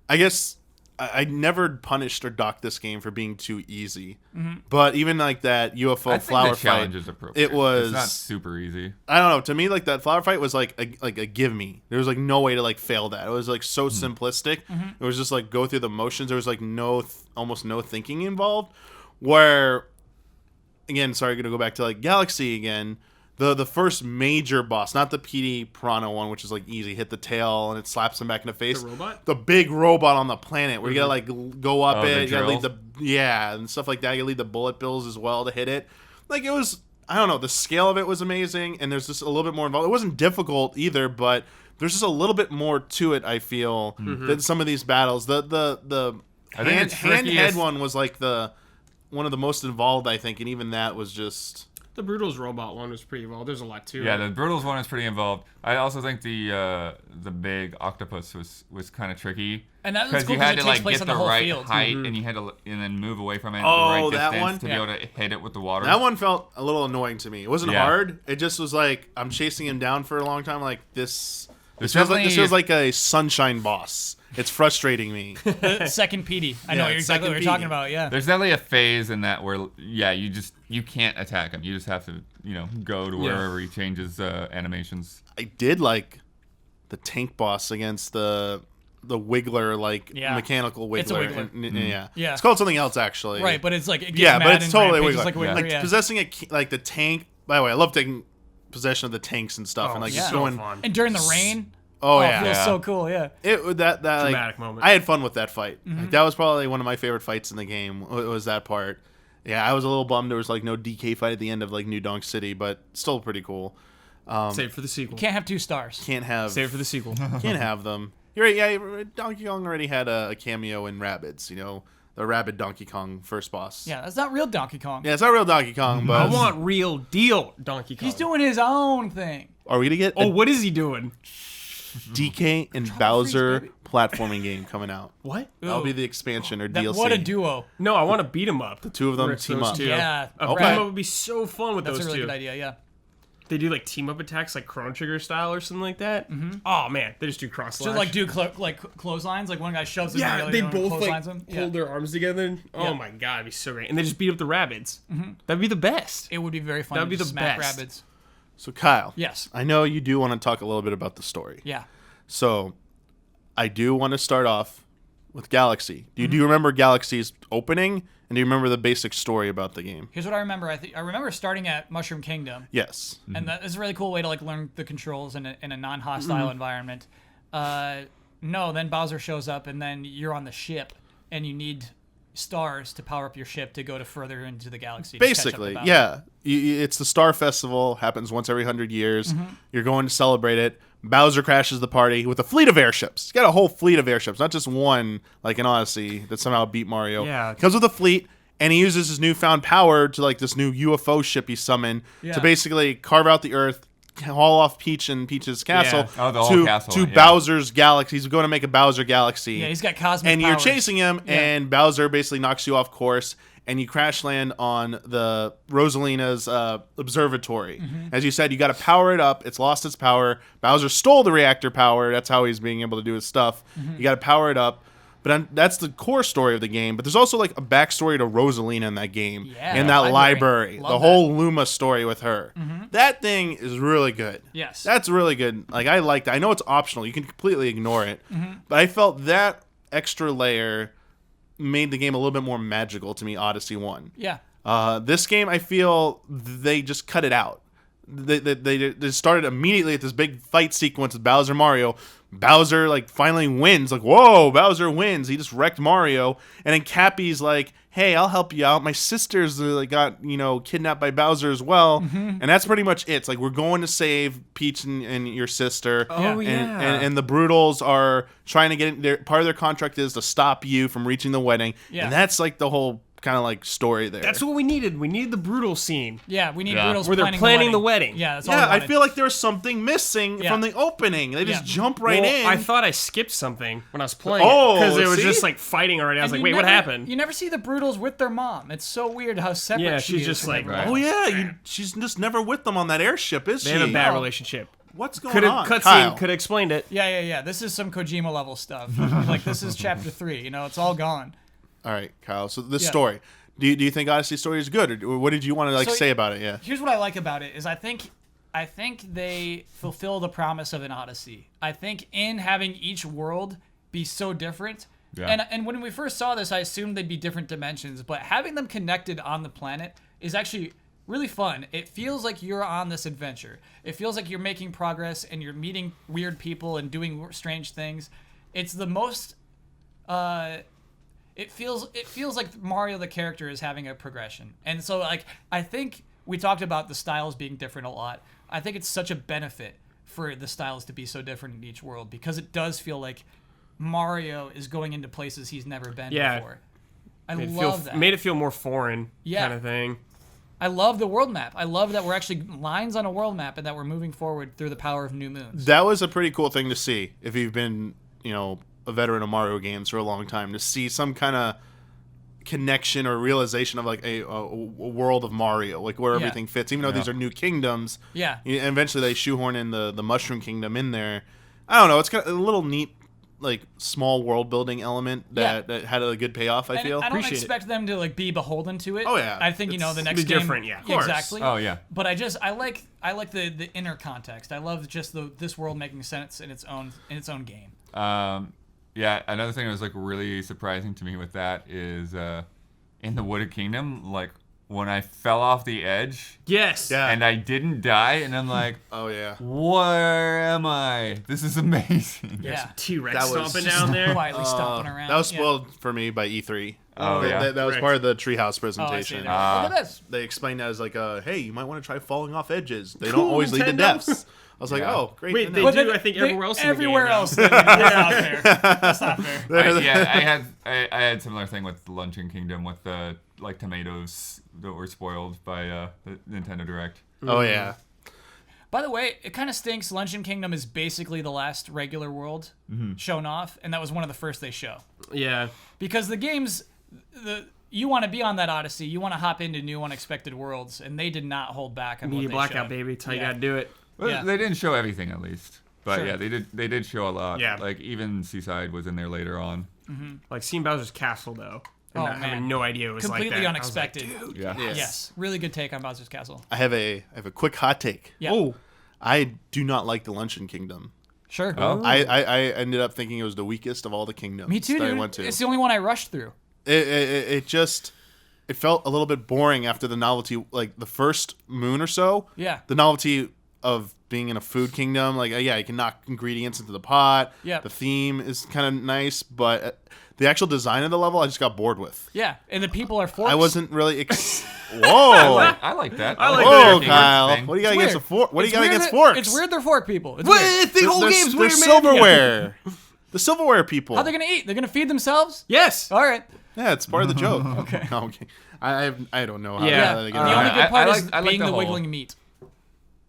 I guess I never punished or docked this game for being too easy. But even like that UFO I think flower the challenge fight, is appropriate. it was It's not super easy. I don't know. To me, like that flower fight was like a give me. There was like no way to like fail that. It was like so simplistic. It was just like go through the motions. There was like almost no thinking involved. Where, again, sorry, gonna go back to like Galaxy again. The first major boss, not the PD Piranha one, which is like easy, hit the tail and it slaps him back in the face. The robot? The big robot on the planet where you gotta like go up Oh, the it, you gotta lead drills? and stuff like that. You gotta lead the bullet bills as well to hit it. Like it was, I don't know, the scale of it was amazing, and there's just a little bit more involved. It wasn't difficult either, but there's just a little bit more to it. I feel than some of these battles. The I think it's handhead trickiest- one was like one of the most involved, I think, and even that was just. The Brutals robot one was pretty involved. There's a lot too. Yeah, the Brutals one is pretty involved. I also think the big octopus was kind of tricky. And that was because cool you had it to takes like place get on the the whole right field. height, and you had to and then move away from it at Oh, the right that distance one? to be able to hit it with the water. That one felt a little annoying to me. It wasn't Yeah. hard. It just was like I'm chasing him down for a long time. Like this There's feels definitely- like a sunshine boss. It's frustrating me. Second PD. I Yeah, know exactly what second you're talking PD. about. Yeah. There's definitely a phase in that where you can't attack him. You just have to go to wherever he changes animations. I did like the tank boss against the wiggler, like Yeah. mechanical wiggler. It's a wiggler. Yeah. Yeah. It's called something else actually. Right, but it's like it gets Yeah, mad but it's and totally rampages wiggler. like a wiggler, Like yeah. possessing like the tank. By the way, I love taking possession of the tanks and stuff, Oh, and like yeah. just so going. fun. And during the rain, Oh it yeah. feels Yeah. so cool. Yeah. It that like, Dramatic moment. I had fun with that fight. Mm-hmm. Like, that was probably one of my favorite fights in the game. Was that part? Yeah, I was a little bummed there was like no DK fight at the end of like New Donk City, but still pretty cool. Save it for the sequel. Can't have 2 stars. Can't have Save it for the sequel. can't have them. You're right. Yeah, Donkey Kong already had a cameo in Rabbids. The Rabbid Donkey Kong first boss. Yeah, that's not real Donkey Kong. Yeah, it's not real Donkey Kong, I but want real deal Donkey Kong. He's doing his own thing. are we gonna get Oh, a what is he doing? DK and Bowser platforming game coming out? What? That'll be the expansion or That, DLC. what a duo. No, I want to beat him up. The two of them Rip team those up. two. Yeah. A Okay. beat 'em up would be so fun with That's a those really two. good idea, yeah. They do like team up attacks, like Chrono Trigger style or something like that. Oh man, they just do cross slash. Just like do clotheslines, like one guy shoves him yeah, together, they the other one both like clotheslines him. hold their arms together. Oh Yeah. my god, it'd be so great. And they just beat up the rabbits. That'd be the best. It would be very fun That'd to be just the smack best. rabbits. So Kyle, Yes. I know you do want to talk a little bit about the story. Yeah. So I do want to start off with Galaxy. Do you remember Galaxy's opening? And do you remember the basic story about the game? Here's what I remember. I remember starting at Mushroom Kingdom, Yes. and that is a really cool way to like learn the controls in a non-hostile environment. No, then Bowser shows up, and then you're on the ship, and you need stars to power up your ship to go to further into the galaxy. to catch up Basically, to Bowser. yeah. It's the Star Festival. Happens once every 100 years. You're going to celebrate it. Bowser crashes the party with a fleet of airships. He's got a whole fleet of airships, not just one like in Odyssey that somehow beat Mario. Yeah. He comes with a fleet, and he uses his newfound power to like this new UFO ship he summoned Yeah. to basically carve out the Earth, haul off Peach and Peach's castle Yeah. Oh, the whole castle, to yeah. Bowser's galaxy. He's going to make a Bowser galaxy. Yeah, he's got cosmic and you're powers. chasing him, Yeah. and Bowser basically knocks you off course, and you crash land on the Rosalina's observatory. As you said, you got to power it up. It's lost its power. Bowser stole the reactor power. That's how he's being able to do his stuff. You got to power it up. But that's the core story of the game. But there's also like a backstory to Rosalina in that game, Yeah, in that library. library. Love The whole Luma story with her. That thing is really good. Yes. That's really good. Like I liked it. I know it's optional. You can completely ignore it. But I felt that extra layer made the game a little bit more magical to me, Odyssey 1. Yeah. This game, I feel they just cut it out. They started immediately at this big fight sequence with Bowser Mario. Bowser like finally wins. Like, whoa, Bowser wins. He just wrecked Mario. And then Cappy's like, hey, I'll help you out. My sisters got kidnapped by Bowser as well. And that's pretty much it. It's like we're going to save Peach and your sister. Oh, And, yeah. and the Brutals are trying to get part of their contract is to stop you from reaching the wedding. Yeah. And that's like the whole kind of like story there. That's what we needed. We needed the brutal scene. Yeah, we need Yeah. Brutal's Where they're planning the wedding. Yeah, that's all Yeah, we I wanted. feel like there's something missing Yeah. from the opening. They just Yeah. jump right Well, in. I thought I skipped something when I was playing Oh, because it was see? just like fighting already. I was And like, you wait, what never- happened? You never see the Brutals with their mom. It's so weird how separate Yeah, she she's is just from like, everyone oh else. yeah, she's just never with them on that airship, is They she? have a bad No. relationship. What's going Could on? have Kyle? cutscene. Could have explained it. Yeah. This is some Kojima level stuff. Like this is chapter 3. It's all gone. All right, Kyle. So this Yeah. story. Do you think Odyssey story is good, or what did you want to So- say about it? Yeah. Here's what I like about it is I think they fulfill the promise of an Odyssey. I think in having each world be so different. Yeah. And when we first saw this, I assumed they'd be different dimensions, but having them connected on the planet is actually really fun. It feels like you're on this adventure. It feels like you're making progress and you're meeting weird people and doing strange things. It's the most it feels like Mario the character is having a progression. And so like I think we talked about the styles being different a lot. I think it's such a benefit for the styles to be so different in each world because it does feel like Mario is going into places he's never been Yeah. before. I Made it love feel, that. Made it feel more foreign, Yeah. kind of thing. I love the world map. I love that we're actually lines on a world map and that we're moving forward through the power of new moons. That was a pretty cool thing to see if you've been, a veteran of Mario games for a long time, to see some kind of connection or realization of like a world of Mario, like where everything fits, even though these are new kingdoms. Yeah. And eventually they shoehorn in the Mushroom Kingdom in there. I don't know. It's kind of a little neat, like small world building element that had a good payoff. I feel. I don't Appreciate expect them to like be beholden to it. Oh, yeah. I think the next be game different, yeah, of course. exactly. Oh, yeah. But I like the inner context. I love just this world making sense in its own game. Yeah, another thing that was like really surprising to me with that is in the Wooded Kingdom, like when I fell off the edge Yes. Yeah. and I didn't die, and I'm like, Oh yeah. where am I? This is amazing. Yeah. T-Rex That was stomping just down there. Quietly stomping around. That was Yeah. spoiled for me by E3. Oh, yeah. That was Right. part of the Treehouse Oh, I see. presentation. Look at this. They explained that as like, hey, you might want to try falling off edges. They Cool, don't always lead to Nintendo. depths. I was like, Yeah. oh, great. Wait, to they know. do, I think, everywhere else in the Everywhere game now. else. That's not fair. That's not fair. I had similar thing with the Luncheon Kingdom with the like tomatoes that were spoiled by the Nintendo Direct. Oh yeah. By the way, it kind of stinks. Luncheon Kingdom is basically the last regular world shown off, and that was one of the first they show. Yeah. Because the games, you want to be on that Odyssey, you want to hop into new unexpected worlds, and they did not hold back on Media what they blackout, showed. baby. That's how you Yeah. gotta do it. Well, Yeah. they didn't show everything at least, but Sure. yeah, they did show a lot. Yeah. Like even Seaside was in there later on. Like seeing Bowser's Castle, though. And Oh, not having man. no idea it was Completely like that. I was like, unexpected. Yeah. Yes. Yes, really good take on Bowser's Castle. I have a quick hot take. Yeah, Oh. I do not like the Luncheon Kingdom. sure. Oh. I ended up thinking it was the weakest of all the kingdoms Me too, that I dude. went to. It's the only one I rushed through. It felt a little bit boring after the novelty, like the first moon or so. Yeah. The novelty of being in a food kingdom, like you can knock ingredients into the pot. Yeah. The theme is kind of nice, but the actual design of the level, I just got bored with. Yeah, and the people are forks. I wasn't really. Whoa. I like that. I like Whoa, that. Kyle! Thing. What do you got It's against a weird. fork? What do you It's got weird against that- forks? It's weird they're fork people. It's weird. The whole game's They're weird, man. silverware. The silverware people. How are they gonna eat? They're gonna feed themselves? Yes. All right. Yeah, it's part of the joke. Okay. Okay. I don't know how. Yeah. they get The around only that. good part I is like- I like being the the whole- wiggling meat.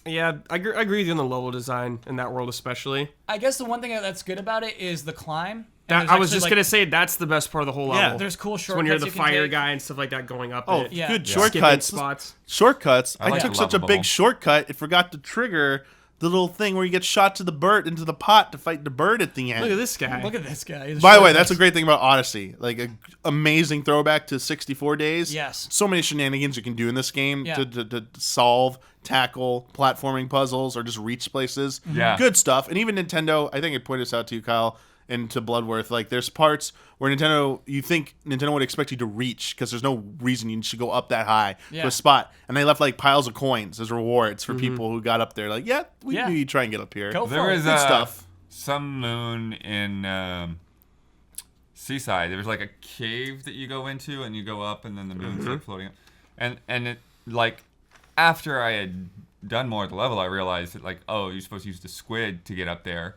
Yeah, I agree with you on the level design in that world, especially. I guess the one thing that's good about it is the climb. I was just gonna say that's the best part of the whole level. There's cool It's when you're shortcuts the you can fire take. guy and stuff like that going up. Oh, it. Yeah. good Yeah. Skipping shortcuts. spots. Shortcuts. I like took the such a lava big bubble. shortcut, it forgot to trigger the little thing where you get shot to the bird into the pot to fight the bird at the end. Look at this guy. Look at this guy. His By the way, that's a shortcuts. great thing about Odyssey. Like an amazing throwback to 64 days. Yes. So many shenanigans you can do in this game Yeah. to solve, tackle, platforming puzzles, or just reach places. Yeah. Good stuff. And even Nintendo, I think I pointed this out to you, Kyle, and to Bloodworth. Like there's parts where you think Nintendo would expect you to reach because there's no reason you should go up that high to Yeah. a spot. And they left like piles of coins as rewards for people who got up there. Like, we Yeah. knew you'd try and get up here. Go for There it. was Good stuff. some moon in Seaside. There was like a cave that you go into, and you go up, and then the moon's like floating up. And it like after I had done more of the level, I realized that like, oh, you're supposed to use the squid to get up there.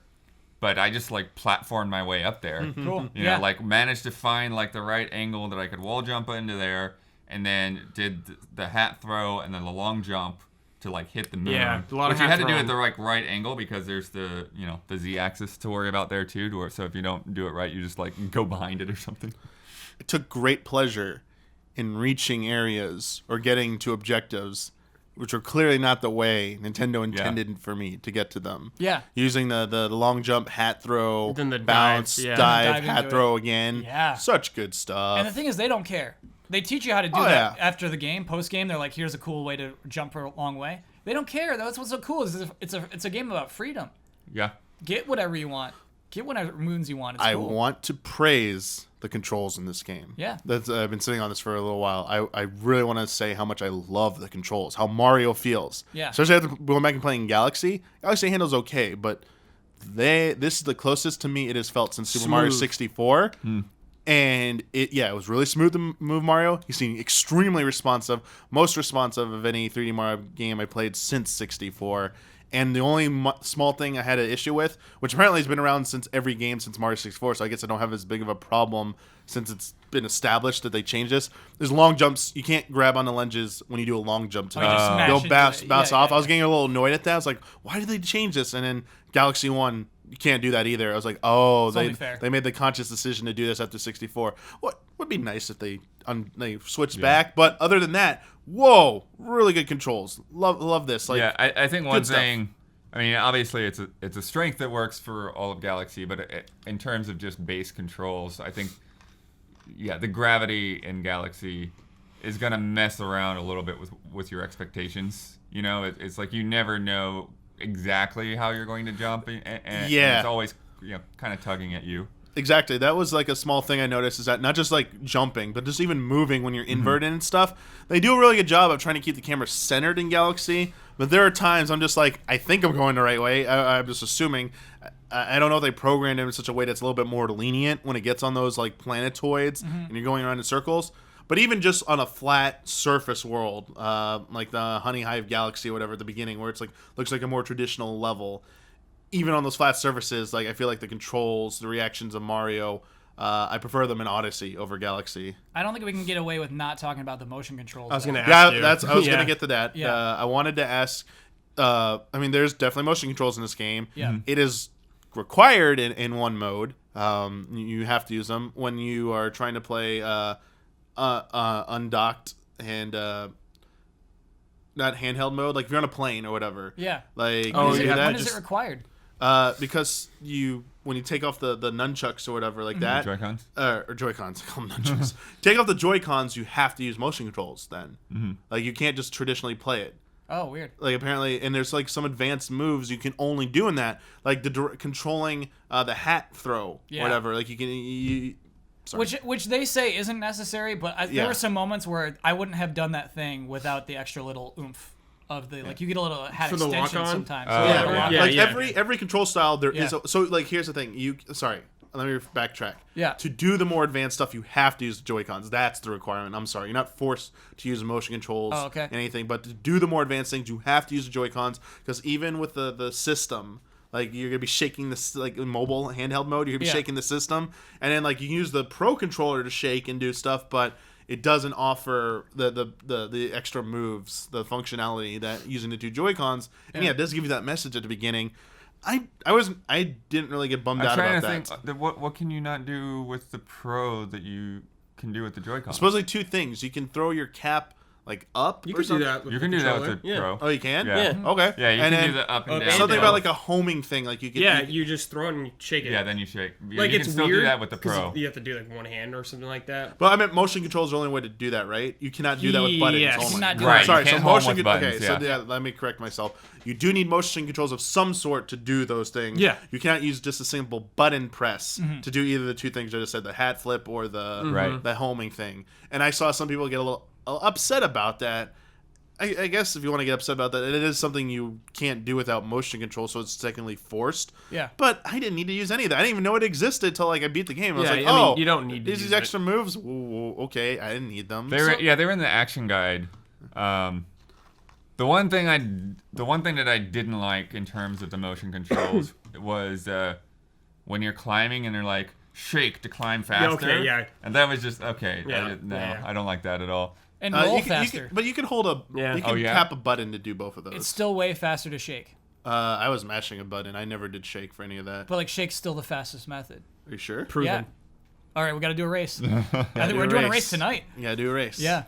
But I just like platformed my way up there. Cool. You Yeah. know, like managed to find like the right angle that I could wall jump into there, and then did the hat throw and then the long jump to like hit the moon. Yeah, a lot of which you hat had to do throwing. at the right angle because there's the the Z-axis to worry about there too. So if you don't do it right, you just like go behind it or something. I took great pleasure in reaching areas or getting to objectives which were clearly not the way Nintendo intended for me to get to them. Yeah. Using the long jump, hat throw, Then the bounce, dive, yeah. dive, Dive hat into throw again. Yeah. Such good stuff. And the thing is, they don't care. They teach you how to do Oh, that yeah. after the game, post game. They're like, "Here's a cool way to jump for a long way." They don't care. That's what's so cool. Is it's a game about freedom. Yeah. Get whatever you want. Get whatever moons you want. It's I cool. want to praise the controls in this game. Yeah. I've been sitting on this for a little while. I really want to say how much I love the controls, how Mario feels. Yeah. Especially after going back and playing Galaxy. Galaxy handles okay, but this is the closest to me it has felt since Super Mario Smooth. 64. And it was really smooth to move Mario. He seemed extremely responsive, most responsive of any 3D Mario game I played since 64. And the only small thing I had an issue with, which apparently has been around since every game since Mario 64, so I guess I don't have as big of a problem since it's been established that they changed this. There's long jumps. You can't grab on the lunges when you do a long jump to you just smash go into bounce it. off. Yeah, I was getting a little annoyed at that. I was like, why did they change this? And then Galaxy 1, you can't do that either. I was like, oh, only fair. they made the conscious decision to do this after 64. What would be nice if they switched back. But other than that, whoa, really good controls. Love this. Like, yeah, I think one good stuff. thing. I mean, obviously, it's a strength that works for all of Galaxy, but in terms of just base controls, I think, yeah, the gravity in Galaxy is gonna mess around a little bit with your expectations. You know, it's like you never know exactly how you're going to jump, and it's always kind of tugging at you. Exactly. That was like a small thing I noticed, is that not just like jumping, but just even moving when you're inverted and stuff. They do a really good job of trying to keep the camera centered in Galaxy, but there are times I'm just like, I think I'm going the right way. I'm just assuming. I don't know if they programmed it in such a way that's a little bit more lenient when it gets on those like planetoids and you're going around in circles. But even just on a flat surface world, like the Honey Hive Galaxy or whatever at the beginning, where it's like looks like a more traditional level, even on those flat surfaces, like I feel like the controls, the reactions of Mario, I prefer them in Odyssey over Galaxy. I don't think we can get away with not talking about the motion controls. I was going to Yeah, ask you. I was gonna get to that. Yeah. I wanted to ask. I mean, there's definitely motion controls in this game. Yeah. It is required in one mode. You have to use them when you are trying to play undocked and not handheld mode. Like if you're on a plane or whatever. Yeah. Like Oh, you do yeah, that. When is it required? Because when you take off the nunchucks or whatever like that, Joy-Cons? or Joy-Cons, I call them nunchucks. Take off the Joy-Cons, you have to use motion controls then. Like you can't just traditionally play it. Oh, weird. Like apparently, and there's like some advanced moves you can only do in that, like controlling the hat throw, Yeah. whatever. Like you can. Sorry. Which they say isn't necessary, but there Yeah. were some moments where I wouldn't have done that thing without the extra little oomph of the like. You get a little hat For the extension walk-on? sometimes. Yeah, the yeah. walk-on. like every control style there is. Yeah. So like here's the thing. Let me backtrack. Yeah. To do the more advanced stuff, you have to use the Joy-Cons. That's the requirement. I'm sorry. You're not forced to use motion controls Oh, okay. anything, but to do the more advanced things, you have to use the Joy-Cons, because even with the system, like you're gonna be shaking this, like in mobile handheld mode, you're gonna be Yeah. shaking the system, and then like you can use the Pro controller to shake and do stuff, but it doesn't offer the extra moves, the functionality that using the two Joy-Cons. And yeah, it does give you that message at the beginning. I didn't really get bummed I'm out trying about to that. think, what can you not do with the Pro that you can do with the Joy-Con? Supposedly two things. You can throw your cap like up. You or can do something. that with You the can do that controller. with the Yeah. Pro. Oh, you can? Yeah. Yeah. Okay. Yeah, you and can then do the up and Up down. and something down. about like a homing thing. Like you can. Yeah, you just throw it and you shake it. Yeah, then you shake. Yeah, Like you it's can still weird. do that with the 'cause Pro. You have to do like one hand or something like that. But I meant motion control is the only way to do that, right? You cannot do that with buttons Yes. only. You cannot do Right, that. you Sorry, can't so home motion. with Okay, buttons, so yeah. let me correct myself. You do need motion controls of some sort to do those things. Yeah. You cannot use just a simple button press to do either the two things I just said, the hat flip or the Right. the homing thing. And I saw some people get a little upset about that. I guess if you want to get upset about that, it is something you can't do without motion control, so it's technically forced. Yeah. But I didn't need to use any of that. I didn't even know it existed till like I beat the game. I was Yeah, like, I mean, oh, you don't need to these use it. extra moves. Ooh, okay, I didn't need them. They were they were in the action guide. The one thing that I didn't like in terms of the motion controls was when you're climbing and they're like shake to climb faster. okay, yeah. And that was just okay. Yeah, No, yeah. I don't like that at all. And roll you can, faster. but you can hold a. Yeah. You can Oh, yeah? tap a button to do both of those. It's still way faster to shake. I was mashing a button. I never did shake for any of that. But like shake's still the fastest method. Are you sure? Proven. Yeah. All right, we got to do a race. I think we're doing a race tonight. You gotta do a race. Yeah.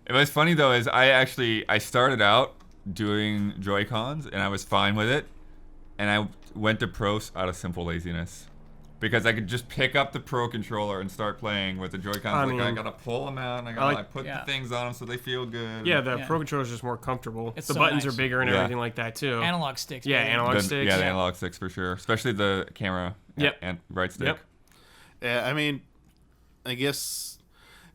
It was funny though is I started out doing Joy-Cons and I was fine with it, and I went to Pro out of simple laziness. Because I could just pick up the Pro controller and start playing with the Joy-Cons. I I mean, gotta pull them out and I gotta put Yeah. the things on them so they feel good. Yeah, the Yeah. Pro controller is just more comfortable. It's the so buttons nice. are bigger and Yeah. everything like that too. Analog sticks. Yeah, baby. analog the sticks. the analog sticks for sure, especially the camera. Yep. And right stick. Yep. Yeah, I mean, I guess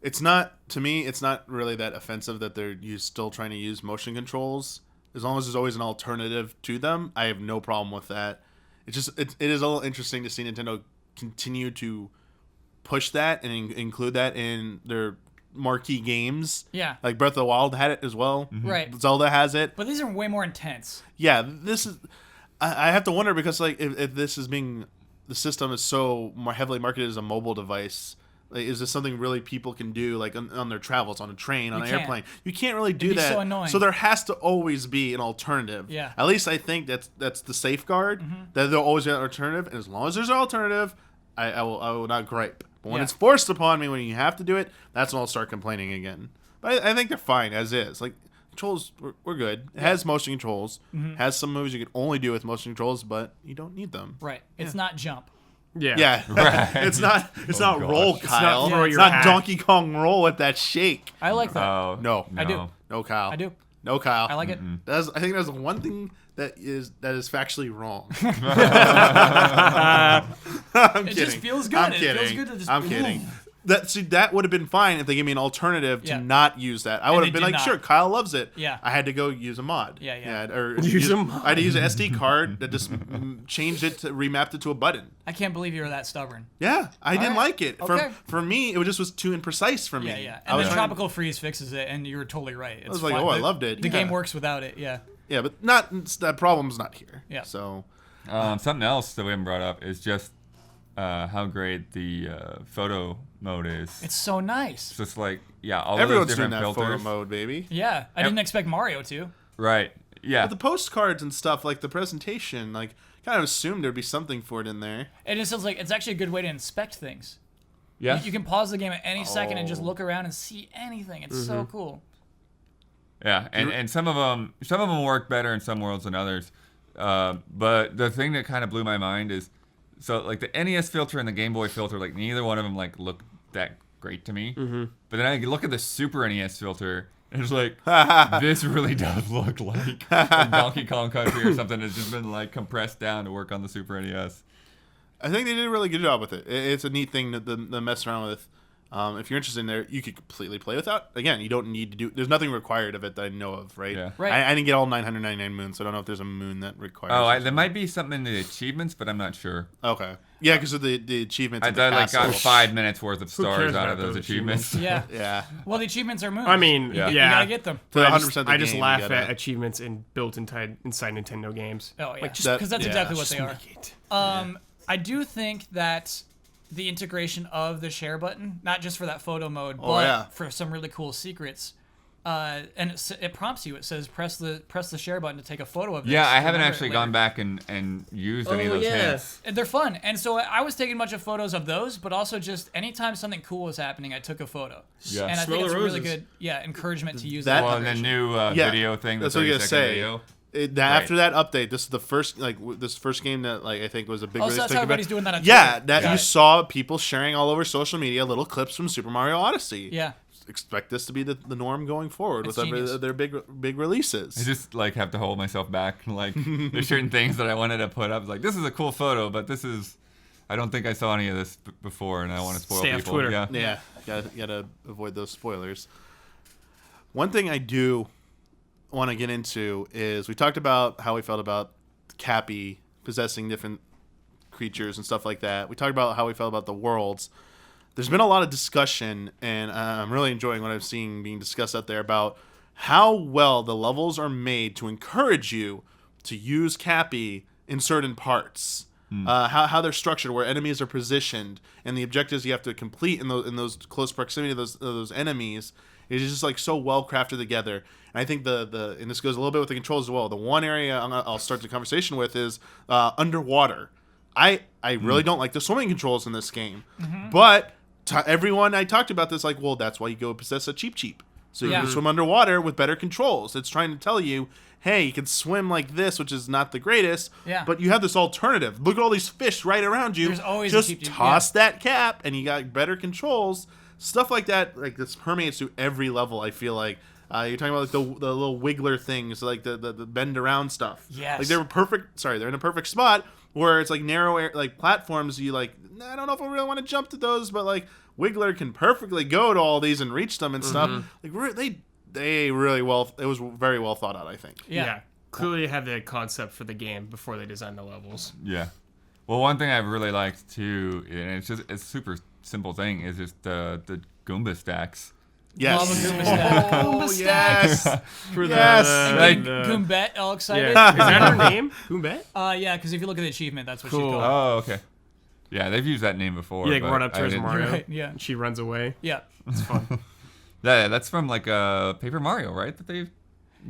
it's not, to me, it's not really that offensive that they're still trying to use motion controls. As long as there's always an alternative to them, I have no problem with that. It's just, it is a little interesting to see Nintendo continue to push that and include that in their marquee games. Yeah. Like Breath of the Wild had it as well. Right. Zelda has it. But these are way more intense. Yeah, this is. I have to wonder because like if this is being the system is so more heavily marketed as a mobile device. Like, is this something really people can do like on their travels, on a train, on an airplane? You can't really do that. So annoying. So there has to always be an alternative. Yeah. At least I think that's the safeguard that there'll always be an alternative, and as long as there's an alternative, I will not gripe. But when it's forced upon me, when you have to do it, that's when I'll start complaining again. But I think they're fine as is. Like controls, we're good. It has motion controls. Has some moves you can only do with motion controls, but you don't need them. Right. It's not jump. Yeah, Right. it's not gosh. roll, It's Kyle. not throw It's your not hat. Donkey Kong roll with that shake. I like that. Oh No. I do. No, Kyle. I do. No, Kyle. I like it. I think that's the one thing that is factually wrong. I'm It kidding. just feels good. I'm It kidding. feels good to just- I'm kidding. That would have been fine if they gave me an alternative to not use that. I would they have been did like, not. sure, Kyle loves it. Yeah. I had to go use a mod. Yeah. Or Use a mod. I had to use an SD card that just changed it to remapped it to a button. I can't believe you were that stubborn. Yeah, I didn't right. like it. Okay. For me, it just was too imprecise for me. Yeah. I And was then trying- Tropical Freeze fixes it, and you were totally right. It's was like, fine. oh, I loved it. The Yeah. game works without it. Yeah. Yeah, but that problem's not here. Yeah. So Something else that we haven't brought up is just how great the photo mode is. It's so nice. It's just like, yeah, all everyone's those doing different that filters. photo mode, baby. Yeah. I didn't expect Mario to. Right. Yeah. But the postcards and stuff, like the presentation, like kind of assumed there'd be something for it in there. And it sounds like it's actually a good way to inspect things. yeah. You can pause the game at any second and just Oh. look around and see anything. It's so cool. Yeah, and some of them work better in some worlds than others. But the thing that kind of blew my mind is, so like the NES filter and the Game Boy filter, like neither one of them like look that great to me. But then I look at the Super NES filter, and it's like this really does look like a Donkey Kong Country or something that's just been like compressed down to work on the Super NES. I think they did a really good job with it. It's a neat thing to mess around with. If you're interested in there, you could completely play without. Again, you don't need to do. There's nothing required of it that I know of, right? Yeah. Right. I didn't get all 999 moons, so I don't know if there's a moon that requires. Oh, there might be something in the achievements, but I'm not sure. Okay. Yeah, because of the achievements. I and the got castles. 5 minutes worth of stars cares out about of those those achievements. Yeah. Yeah. Well, the achievements are moons. I mean, Yeah. You yeah. gotta get them. To I 100% just, the I just game, laugh you gotta- at achievements built inside Nintendo games. Oh, yeah. Like, just Because that's yeah. exactly what just they are. make it. I do think that the integration of the share button, not just for that photo mode, Oh, but yeah. for some really cool secrets, and it prompts you. It says press the share button to take a photo of this. Yeah, I haven't Remember it actually later. gone back and used any of those hints. And they're fun, and so I was taking a bunch of photos of those, but also just anytime something cool was happening, I took a photo. Yeah. And I Smell think it's the a really roses. good, encouragement to use That- that. Well, and the integration. new Yeah, video thing, the that's what I was 30-second gonna say. video. After that update, this is the first this first game that I think was a big. Oh, so release. that's Think how about- everybody's doing that on Yeah, Twitter. that Got you it. saw people sharing all over social media little clips from Super Mario Odyssey. Yeah. Expect this to be the norm going forward It's with genius. their big releases. I just like have to hold myself back. Like there's certain things that I wanted to put up. Like this is a cool photo, but this is. I don't think I saw any of this before, and I want to spoil Stay off people. Twitter. Yeah. Yeah, gotta avoid those spoilers. One thing I do want to get into is we talked about how we felt about Cappy possessing different creatures and stuff like that. We talked about how we felt about the worlds. There's been a lot of discussion, and I'm really enjoying what I'm seeing being discussed out there about how well the levels are made to encourage you to use Cappy in certain parts. How they're structured, where enemies are positioned, and the objectives you have to complete in those close proximity to those enemies is just like so well crafted together. And I think and this goes a little bit with the controls as well. The one area I'll start the conversation with is underwater. I really don't like the swimming controls in this game, but everyone I talked about this like, well, that's why you go possess a cheap. So you Yeah. can swim underwater with better controls. It's trying to tell you, hey, you can swim like this, which is not the greatest, Yeah. but you have this alternative. Look at all these fish right around you. There's always a just cheap, toss that cap, and you got better controls. Stuff like that, like this permeates through every level. I feel like you're talking about like the little wiggler things, like the bend around stuff. Yes. like they're perfect. Sorry, they're in a perfect spot where it's like narrow like platforms. You like, I don't know if I really want to jump to those, but like Wiggler can perfectly go to all these and reach them and stuff. Like they really well. It was very well thought out, I think. Yeah. Clearly had the concept for the game before they designed the levels. Yeah. Well, one thing I've really liked too, and it's a super simple thing, is just the Goomba stacks. Yes. Lava Goomba stack. Oh, yes. For Yes. And the Goombette all excited. yeah. Is that her name? Goombette? Yeah, because if you look at the achievement, that's what she's Cool. called. Oh, okay. Yeah, they've used that name before. You like but run up to I her as didn't- Mario. Right, yeah. And she runs away. Yeah. It's fun. Yeah, that's from like Paper Mario, right? That they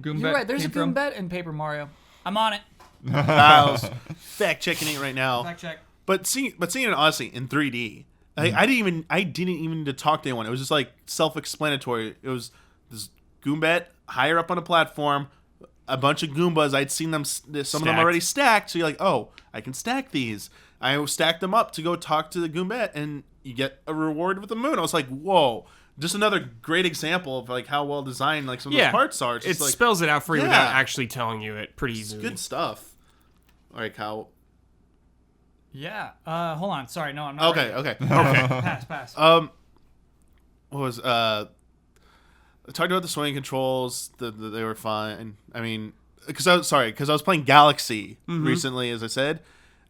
Goombette You're right. There's a came from? Goombette in Paper Mario. I'm on it. Kyle's fact checking it right now. Fact check. But seeing it honestly in 3D, I didn't even need to talk to anyone. It was just like self-explanatory. It was this Goombette higher up on a platform, a bunch of Goombas. I'd seen them, some of them Stacked. already stacked. So you're like, oh, I can stack these. I stacked them up to go talk to the Goombette, and you get a reward with the moon. I was like, whoa. Just another great example of like how well designed like some of those parts are. It's It just like, spells it out for you Yeah. without actually telling you it pretty it's easily. good stuff. All right, Kyle. Yeah. Hold on. Sorry. No, I'm not. Okay, ready. okay. Pass. What was I talked about the swing controls. They were fine. I mean, because I was playing Galaxy recently, as I said,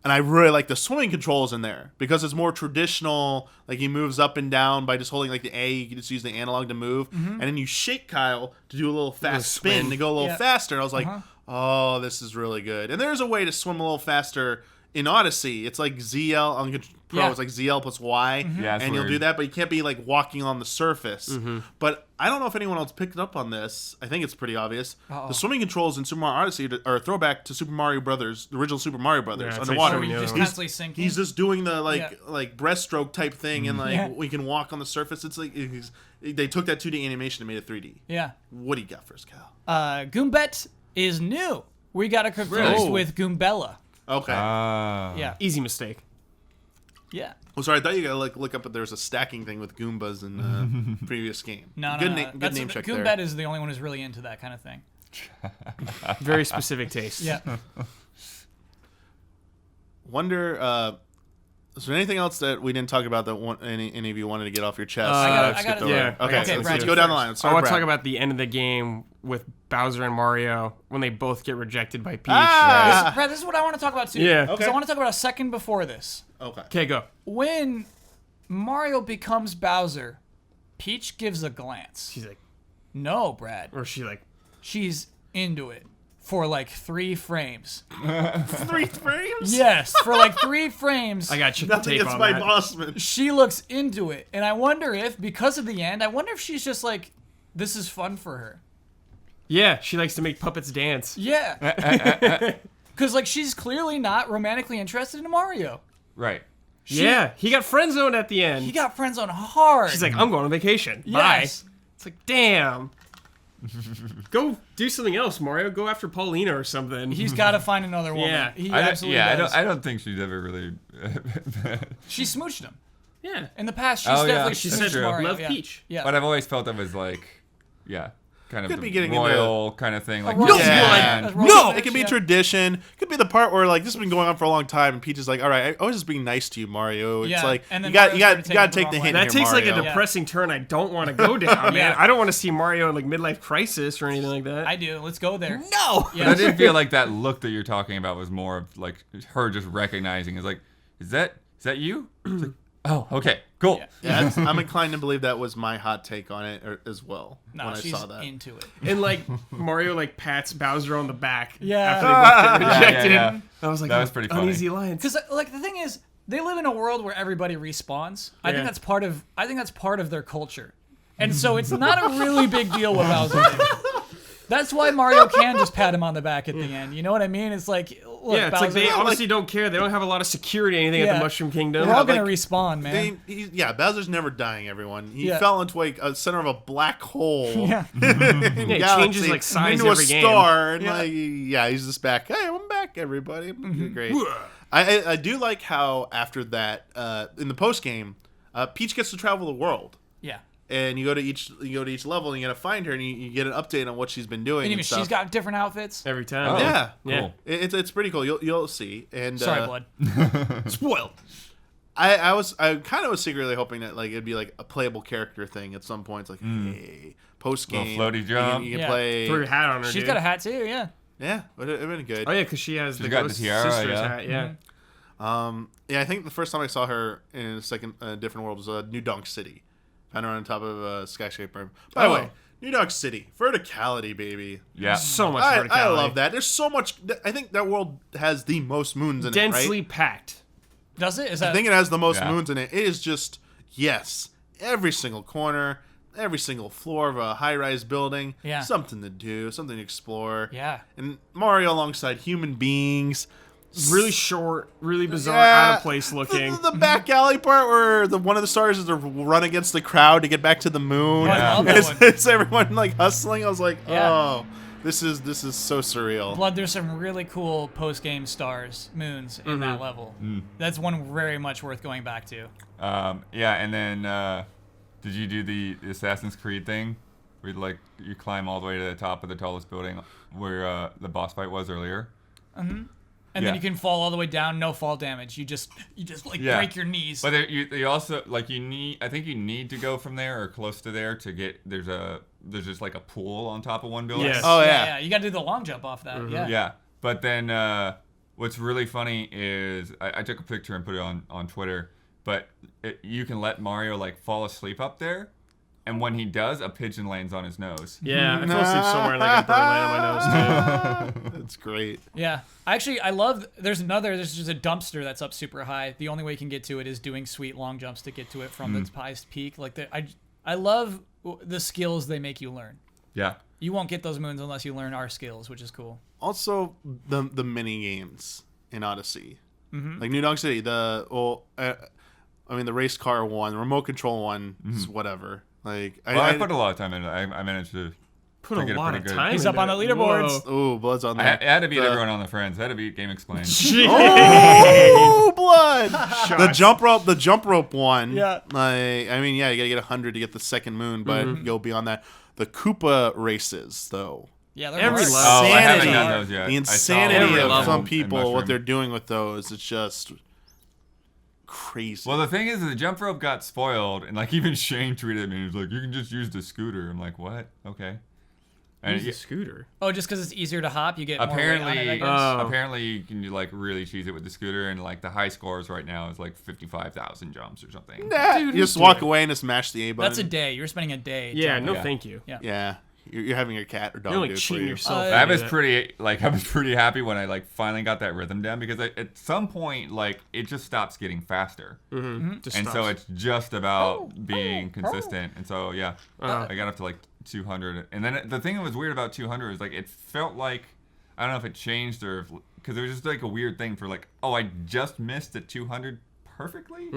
and I really like the swing controls in there because it's more traditional. Like he moves up and down by just holding like the A. You can just use the analog to move, and then you shake Kyle to do a little fast spin swim. to go a little Yeah. faster. And I was like, oh, this is really good. And there's a way to swim a little faster. In Odyssey, it's like ZL on Pro. Yeah. It's like ZL plus Y, Yeah, it's and you'll weird. do that, but you can't be like walking on the surface. But I don't know if anyone else picked up on this. I think it's pretty obvious. Uh-oh. The swimming controls in Super Mario Odyssey are a throwback to Super Mario Brothers, the original Super Mario Brothers Yeah, it's underwater. like You're just He's- constantly sinking. He's just doing the Yeah. like breaststroke type thing, and like Yeah. we can walk on the surface. It's like they took that 2D animation and made it 3D. Yeah. What do you got first, Cal? Goombette is new. We got it confused Really? with Goombella. Okay. Yeah. Easy mistake. Yeah. Oh, sorry. I thought you gotta look up, but there's a stacking thing with Goombas in the previous game. No, good no. name, good name check Goombette there. is the only one who's really into that kind of thing. Very specific taste. Yeah. Wonder, is there anything else that we didn't talk about that any of you wanted to get off your chest? I got Skipped it. over? Yeah. Okay, Okay, so Brad, let's you go down the first. line. Let's I start want with to talk Brad. about the end of the game with Bowser and Mario when they both get rejected by Peach. Ah! Brad, this is what I want to talk about too. Yeah. Because Okay. I want to talk about a second before this. Okay. Okay, go. When Mario becomes Bowser, Peach gives a glance. She's like, No, Brad. or she like, She's into it for like 3 frames. 3 frames? Yes, for like 3 frames. I got to check the Nothing tape against on my that. Bosman. She looks into it. And I wonder if, because of the end, I wonder if she's just like, this is fun for her. Yeah, she likes to make puppets dance. Yeah. Because like she's clearly not romantically interested in Mario. Right. Yeah, he got friend zoned at the end. He got friends on hard. She's like, I'm going on vacation. Yes. Bye. It's like, damn. Go do something else, Mario. Go after Paulina or something. He's got to find another woman. Yeah. He I absolutely does. I don't think she's ever really. She smooched him. yeah. In the past, she's Oh, yeah, definitely She that's said, smooched true. Mario. love yeah. Peach. Yeah. But I've always felt it was like, yeah, kind of Could be the getting into- royal kind of thing. Like, royal Yeah. marriage. No, Yeah. it could be tradition. Could be the part where like this has been going on for a long time, and Peach is like, "All right, I was just being nice to you, Mario." It's Yeah, like and then you got Mario started you got to taking take it the the hint wrong way. That here, takes like a Mario. depressing turn I don't want to go down, man. Yeah. I don't want to see Mario in like midlife crisis or anything like that. I do. Let's go there. no. Yeah. But I did feel like that look that you're talking about was more of like her just recognizing. Is like, is that you? It's like, oh, okay, cool. Yeah. Yeah, I'm inclined to believe that was my hot take on it as well No, when I she's saw that. into it. And like Mario like pats Bowser on the back Yeah. after they both get rejected. yeah. I was like, That was pretty funny. uneasy lines. Because like the thing is, they live in a world where everybody respawns. I think Yeah. that's part of. I think that's part of their culture, and so it's not a really big deal what Bowser did. That's why Mario can just pat him on the back at the end. You know what I mean? It's like, look, Yeah, it's like Bowser, they honestly don't care. They don't have a lot of security or anything at Yeah. the Mushroom Kingdom. we're all Yeah, gonna like, respawn, man. Bowser's never dying. Everyone, he Yeah. fell into a center of a black hole. Yeah. it changes, like, size into every a game. star, and Yeah. like he's just back. Hey, I'm back, everybody. Great. I do like how after that in the post game, Peach gets to travel the world. Yeah. And you go to each level, and you gotta find her, and you get an update on what she's been doing. And even and stuff. she's got different outfits. Every time. Oh. yeah, Yeah. Cool. it's pretty cool. You'll see. And Sorry, blood. Spoiled. I kind of was secretly hoping that like it'd be like a playable character thing at some point. It's like hey, post game, Little floaty jump. You can Yeah. play. Throw your hat on her, She's dude. got a hat too. Yeah. Yeah, it'd been good. Oh yeah, because she has the got the ghost tiara, sister's yeah. hat. Yeah. Mm-hmm. Yeah, I think the first time I saw her in a different world was New Donk City, panorama on top of a skyscraper. By the way, New York City, verticality, baby. Yeah. So much I verticality. love that. There's so much. I think that world has the most moons in Densely it, right? packed. Does it? Is that? I think it has the most Yeah. moons in it. It is just, yes, every single corner, every single floor of a high-rise building. Yeah. Something to do, something to explore. Yeah. And Mario alongside human beings. Really short, really bizarre, Yeah, out of place looking. The back alley part where one of the stars is to run against the crowd to get back to the moon. Oh, I love that It's, one. it's everyone like hustling. I was like, Yeah. oh, this is so surreal. Blood, there's some really cool post-game stars, moons in that level. That's one very much worth going back to. Yeah, and then did you do the Assassin's Creed thing? Where you climb all the way to the top of the tallest building where the boss fight was earlier? And Yeah. then you can fall all the way down, no fall damage. You just Yeah. break your knees. But you also I think you need to go from there or close to there to get there's just like a pool on top of one building. Yes. Oh, yeah. yeah. You got to do the long jump off that. Yeah. Yeah, but then what's really funny is I took a picture and put it on Twitter. But you can let Mario like fall asleep up there, and when he does, a pigeon lands on his nose. Yeah, I fell asleep somewhere and I got bird land on my nose too. That's great. Yeah. I love. There's just a dumpster that's up super high. The only way you can get to it is doing sweet long jumps to get to it from the highest peak. Like I love the skills they make you learn. Yeah. You won't get those moons unless you learn our skills, which is cool. Also, the mini games in Odyssey, like New Donk City. The race car one, the remote control one is whatever. Like Well, I put a lot of time into it. I managed to Put to a get it lot pretty of good. time. He's up into on the it. leaderboards. Whoa. Oh, Blood's on I there. had to beat everyone on the friends. I had to beat Game Explained. Oh, Blood! the Shots. jump rope one. Yeah. You gotta get 100 to get the second moon, but go beyond that. The Koopa races, though. Yeah, they're Every hard. level. Oh, I haven't Insanity. done those yet. The I saw insanity every of level some and people, Mushroom. what they're doing with those, it's just crazy. Well, the thing is, the jump rope got spoiled, and like even Shane tweeted at me. He was like, "You can just use the scooter." I'm like, "What? Okay." And Use the scooter. Oh, just because it's easier to hop, you get more weight on it, I apparently, guess. apparently you can like really cheese it with the scooter, and like the high scores right now is like 55,000 jumps or something. Nah, Dude, you just who's walk doing away and just mash the A button. That's a day. You're spending a day. Yeah, jumping. no Yeah. thank you. Yeah. Yeah, you're having your cat or dog You're do like it for cheating you. yourself. Uh, if I you was do that. pretty happy when I like finally got that rhythm down because at some point like it just stops getting faster, Just and so stops. it's just about being consistent. And so yeah, I got up to like 200, and then the thing that was weird about 200 is like it felt like I don't know if it changed or because it was just like a weird thing for like I just missed the 200 perfectly.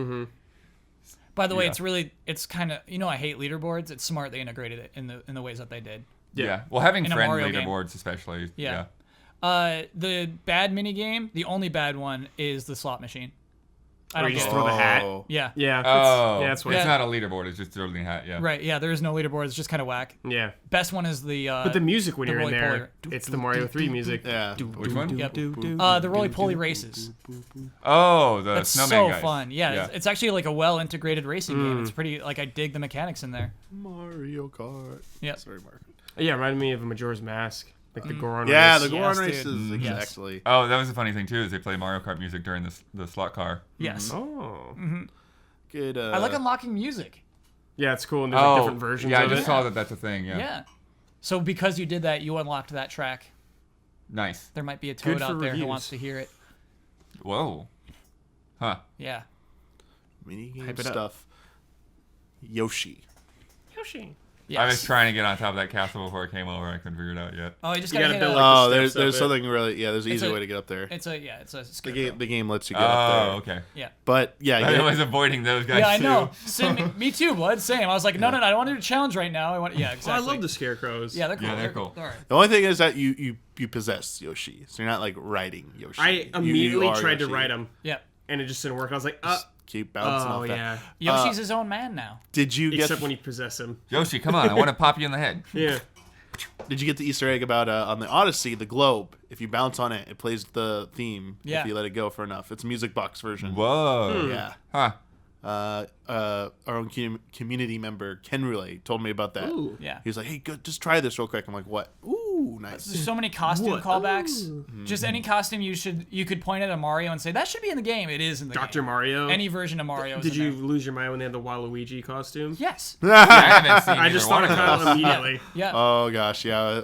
By the way, Yeah. it's kind of, I hate leaderboards. It's smart they integrated it in the ways that they did. Yeah. Well, having In a friend Mario game. leaderboards especially. Yeah. Yeah. The bad mini game, the only bad one is the slot machine. I Where don't you get just it. throw the hat. Oh. Yeah. Yeah. Oh, That's what. it's Yeah. not a leaderboard. It's just throwing the hat. Yeah. Right. Yeah. There is no leaderboard. It's just kind of whack. Yeah. Best one is the. But the music when the you're in roly-poly. there, it's the Mario 3 music. Yeah. Which one? Yep. The roly-poly races. Oh, the That's snowman so guys. fun. Yeah, It's actually like a well-integrated racing game. It's pretty. Like I dig the mechanics in there. Mario Kart. Yeah. Sorry, Mark. Yeah, it reminded me of a Majora's Mask. Like the Goron Yeah, race. the Goron Yes, dude. races, Yes. exactly. Oh, that was the funny thing too is they play Mario Kart music during the slot car. Yes. Oh. Good. I like unlocking music. Yeah, it's cool. And there's like different versions yeah, of I just it. saw that. That's a thing. Yeah. Yeah. So because you did that, you unlocked that track. Nice. There might be a Good toad for out there who reviews. wants to hear it. Whoa. Huh. Yeah. mini game Hype it up. stuff. Yoshi. Yoshi. Yes. I was trying to get on top of that castle before I came over. I couldn't figure it out yet. Oh, you just You gotta gotta hit build, a, like, Oh, the there's steps of it. something really there's an It's easy a- way to get up there. it's a The scarecrow. game lets you get up there. Oh, okay. Yeah. But yeah, I was avoiding those guys Yeah, I too. know. Same, me too, Blood. Same. I was like, no, I don't want to do a challenge right now. I want, yeah, Oh, exactly. I love the scarecrows. Yeah, they're cool. Yeah, they're cool. All right. the only thing is that you possess Yoshi, so you're not like riding Yoshi. I You immediately are tried to Yoshi. ride them, Yeah. and it just didn't work. I was like, Just keep bouncing oh off that. yeah. Yoshi's his own man now. Did you get Except when you possess him. Yoshi, come on! I want to pop you in the head. Yeah. Did you get the Easter egg about on the Odyssey, the globe? If you bounce on it, it plays the theme. Yeah. If you let it go for enough, it's a music box version. Whoa. Yeah. Huh. Our own community member Ken Relay told me about that. Ooh. Yeah. He was like, "Hey, go, just try this real quick." I'm like, "What?" Ooh, nice. There's so many costume What? callbacks. Ooh. Just any costume you could point at a Mario and say that should be in the game. It is in the game. Dr. Mario. Any version of Mario. is Did in you there. lose your mind when they had the Waluigi costume? Yes. I haven't seen I just either thought one of of those. Kyle immediately. Yeah. Oh gosh, yeah,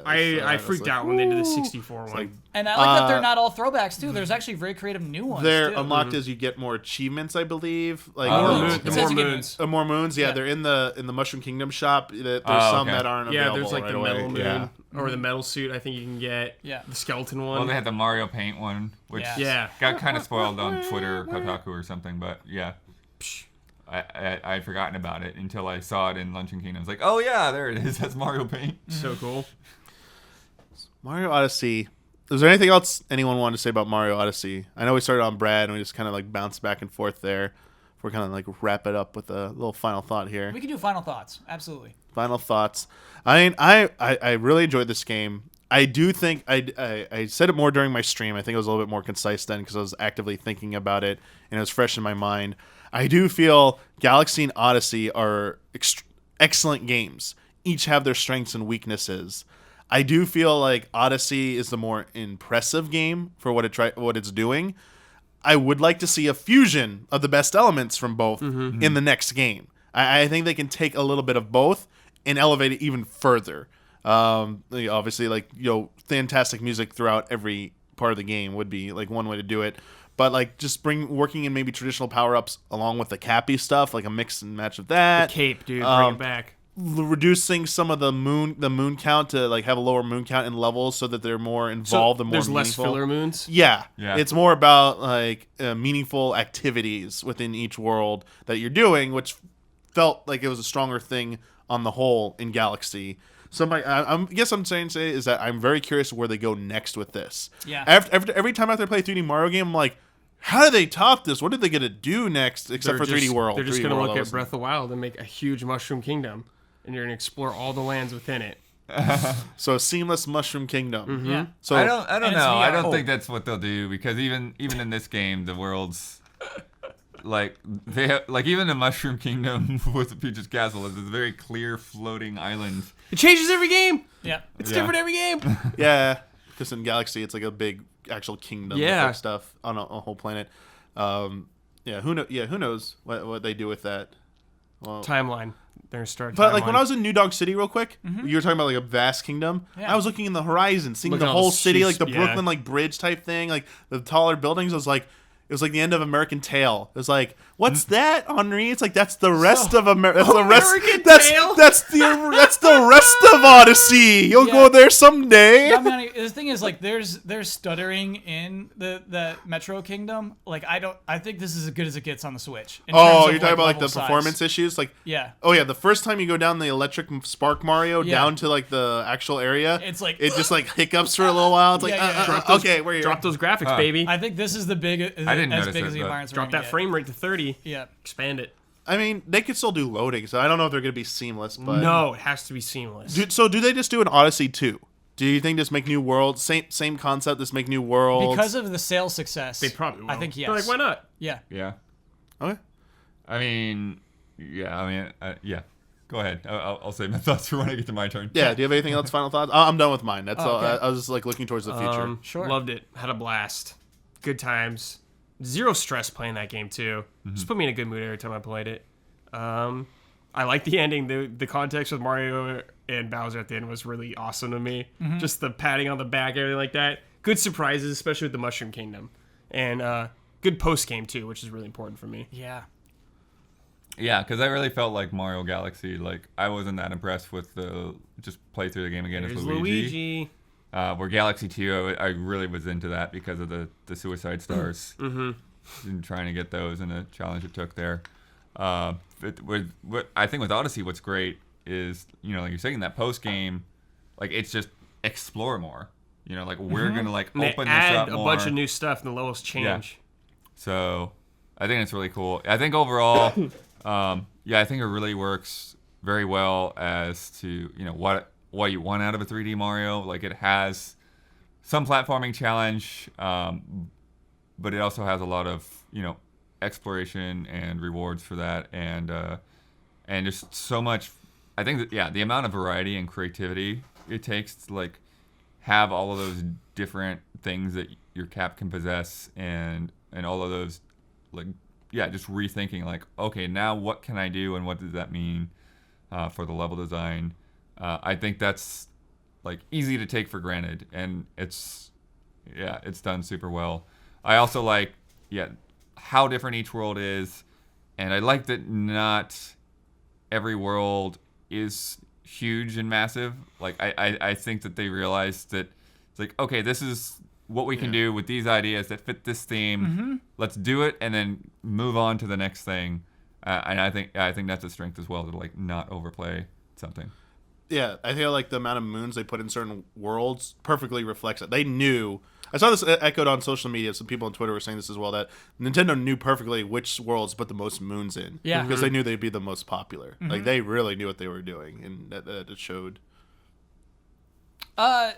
I freaked out when they did the 64 one. like- And I like that they're not all throwbacks too. There's actually very creative new ones. They're too. unlocked as you get more achievements, I believe. Like Oh, More okay. the It says more you get moons. more moons. Yeah, Yeah. they're in the Mushroom Kingdom shop. There's Oh, some okay. that aren't Yeah, available there's like right the away. metal moon Yeah. or the metal suit. I think you can get. Yeah. The skeleton one. Well, they had the Mario Paint one, which Yeah. Yeah. got kind of spoiled on Twitter or Kotaku or something, but yeah. I had forgotten about it until I saw it in Luncheon Kingdom. I was like, oh yeah, there it is. That's Mario Paint. So cool. Mario Odyssey. Is there anything else anyone wanted to say about Mario Odyssey? I know we started on Brad and we just kind of like bounced back and forth there. If we're kind of like wrap it up with a little final thought here. We can do final thoughts. Absolutely. Final thoughts. I mean, I really enjoyed this game. I do think I said it more during my stream. I think it was a little bit more concise then because I was actively thinking about it and it was fresh in my mind. I do feel Galaxy and Odyssey are excellent games. Each have their strengths and weaknesses. I do feel like Odyssey is the more impressive game for what it's doing. I would like to see a fusion of the best elements from both in the next game. I think they can take a little bit of both and elevate it even further. Obviously, like, fantastic music throughout every part of the game would be like one way to do it. But like just working in maybe traditional power-ups along with the Cappy stuff, like a mix and match of that. Cape, dude. Bring it back. Reducing some of the moon count to like have a lower moon count in levels so that they're more involved and more there's meaningful. less filler moons. Yeah. Yeah. It's more about like meaningful activities within each world that you're doing, which felt like it was a stronger thing on the whole in Galaxy. So I guess I'm saying to say is that I'm very curious where they go next with this. Yeah. Every time after I play a 3D Mario game, I'm like, how do they top this? What are they gonna do next? Except for 3D World. They're just 3D going to World, look at obviously. Breath of the Wild and make a huge Mushroom Kingdom. And you're going to explore all the lands within it. So a seamless Mushroom Kingdom. Yeah. So I don't And it's know. I VR. don't think that's what they'll do because even in this game, the world's like they have, like even the Mushroom Kingdom with Peach's Castle is this very clear floating island. It changes every game. Yeah. It's Yeah. different every game. yeah, because in Galaxy it's like a big actual kingdom Yeah. of stuff on a whole planet. Who knows what they do with that? Well, Timeline. They're going to start a but like timeline. when I was in New Dog City, real quick, you were talking about like a vast kingdom. Yeah. I was looking in the horizon, seeing Looking the at all whole the city, like the streets, yeah. Brooklyn like bridge type thing, like the taller buildings. I was like, it was like the end of American Tail. It was like, what's that, Henri? It's like that's the rest of America. That's the rest. American That's Tail? that's the rest of Odyssey. You'll go there someday. Damiani, the thing is, like, there's stuttering in the Metro Kingdom. Like, I think this is as good as it gets on the Switch. in terms Oh, of, you're talking about like the level size. performance issues, like Yeah. Oh yeah, the first time you go down the electric spark Mario Yeah. down to like the actual area, It's like- it just like hiccups for a little while. It's like Yeah, yeah. okay, we're here. Drop those graphics, baby. I think this is the big, I didn't as notice big it, as the but- environments. Drop that frame rate to 30. Yeah. Expand it. I mean, they could still do loading, so I don't know if they're gonna be seamless. But No, it has to be seamless. So do they just do an Odyssey 2? Do you think just make new worlds? Same concept, just make new worlds? Because of the sales success. They probably will. I think yes. They're like, why not? Yeah. Yeah. Okay. I mean, yeah. Go ahead. I'll save my thoughts for when I get to my turn. Yeah. Do you have anything else? Final thoughts? I'm done with mine. That's all. okay. I was just like looking towards the future. Sure. Loved it. Had a blast. Good times. Zero stress playing that game too. Just put me in a good mood every time I played it. I like the ending. The context with Mario and Bowser at the end was really awesome to me. Just the patting on the back, everything like that. Good surprises, especially with the Mushroom Kingdom, and good post game too, which is really important for me. Yeah. Yeah, because I really felt like Mario Galaxy. Like I wasn't that impressed with the just play through the game again There's as Luigi. Where Galaxy 2, I really was into that because of the Suicide Stars. And trying to get those and the challenge it took there. What I think with Odyssey, what's great is, like you're saying, that post game, like it's just explore more. Like we're gonna like And they open this add up a more. bunch of new stuff, and the levels change. So I think it's really cool. I think overall, I think it really works very well as to what you want out of a 3D Mario. Like it has some platforming challenge, but it also has a lot of exploration and rewards for that, and just so much. I think that the amount of variety and creativity it takes to like have all of those different things that your cap can possess, and all of those like just rethinking like, okay, now what can I do and what does that mean for the level design. I think that's like easy to take for granted, and it's done super well. I also like how different each world is, and I like that not every world is huge and massive. Like I think that they realized that it's like, okay, this is what we can do with these ideas that fit this theme. Let's do it and then move on to the next thing. And I think that's a strength as well, to like not overplay something. Yeah, I feel like the amount of moons they put in certain worlds perfectly reflects it. They knew. I saw this echoed on social media. Some people on Twitter were saying this as well, that Nintendo knew perfectly which worlds to put the most moons in. Yeah. Because they knew they'd be the most popular. Like, they really knew what they were doing, and that it showed. I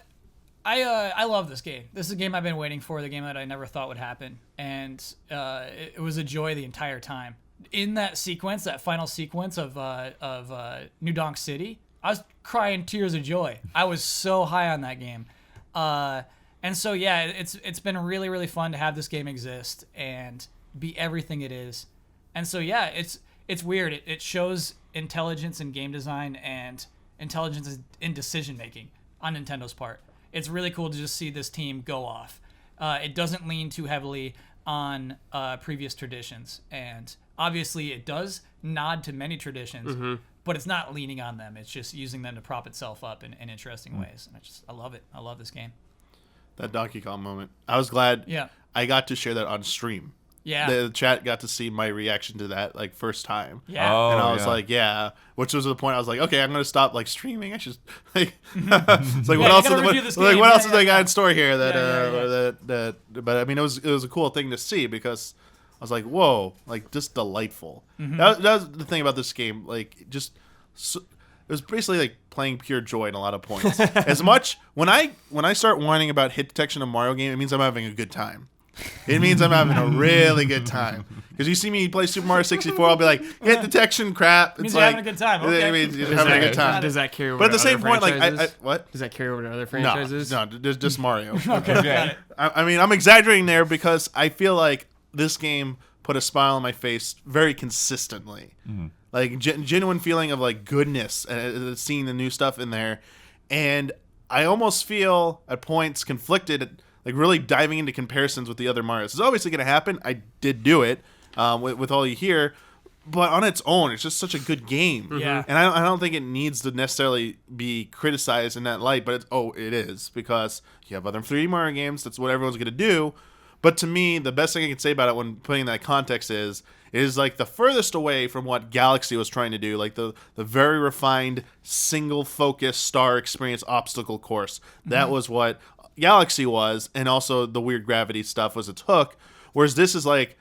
love this game. This is a game I've been waiting for, the game that I never thought would happen. And it was a joy the entire time. In that sequence, that final sequence of New Donk City, I was crying tears of joy. I was so high on that game. And so, yeah, it's been really, really fun to have this game exist and be everything it is. And so, yeah, it's weird. It shows intelligence in game design and intelligence in decision-making on Nintendo's part. It's really cool to just see this team go off. It doesn't lean too heavily on previous traditions. And obviously, it does nod to many traditions, but it's not leaning on them. It's just using them to prop itself up in interesting ways. And I love it. I love this game. That Donkey Kong moment. I was glad I got to share that on stream. Yeah. The chat got to see my reaction to that, like, first time. Yeah. Oh, And I was like, which was the point I was like, okay, I'm going to stop, like, streaming. I should, like, it's like, what else is they got in store here that, but I mean, it was a cool thing to see, because I was like, whoa, like, just delightful. That was the thing about this game, like, just, it was basically like playing pure joy in a lot of points. As much, when I start whining about hit detection in a Mario game, it means I'm having a good time. It means I'm having a really good time. Because you see me play Super Mario 64, I'll be like, hit detection crap. Means it's you're like, having a good time. Okay. It means you're having a good time. Does that carry over But at the to same other point, like, franchises? what? Does that carry over to other No, franchises? there's just Mario. Okay, got it. I mean, I'm exaggerating there because I feel like this game put a smile on my face very consistently. Like, genuine feeling of, like, goodness, seeing the new stuff in there. And I almost feel, at points, conflicted, like, really diving into comparisons with the other Marios. It's obviously going to happen. I did do it with all you hear. But on its own, it's just such a good game. Yeah. And I don't think it needs to necessarily be criticized in that light. But it is. Because you have other 3D Mario games. That's what everyone's going to do. But to me, the best thing I can say about it when putting that context is like the furthest away from what Galaxy was trying to do, like the very refined, single-focused star experience obstacle course. That was what Galaxy was, and also the weird gravity stuff was its hook, whereas this is like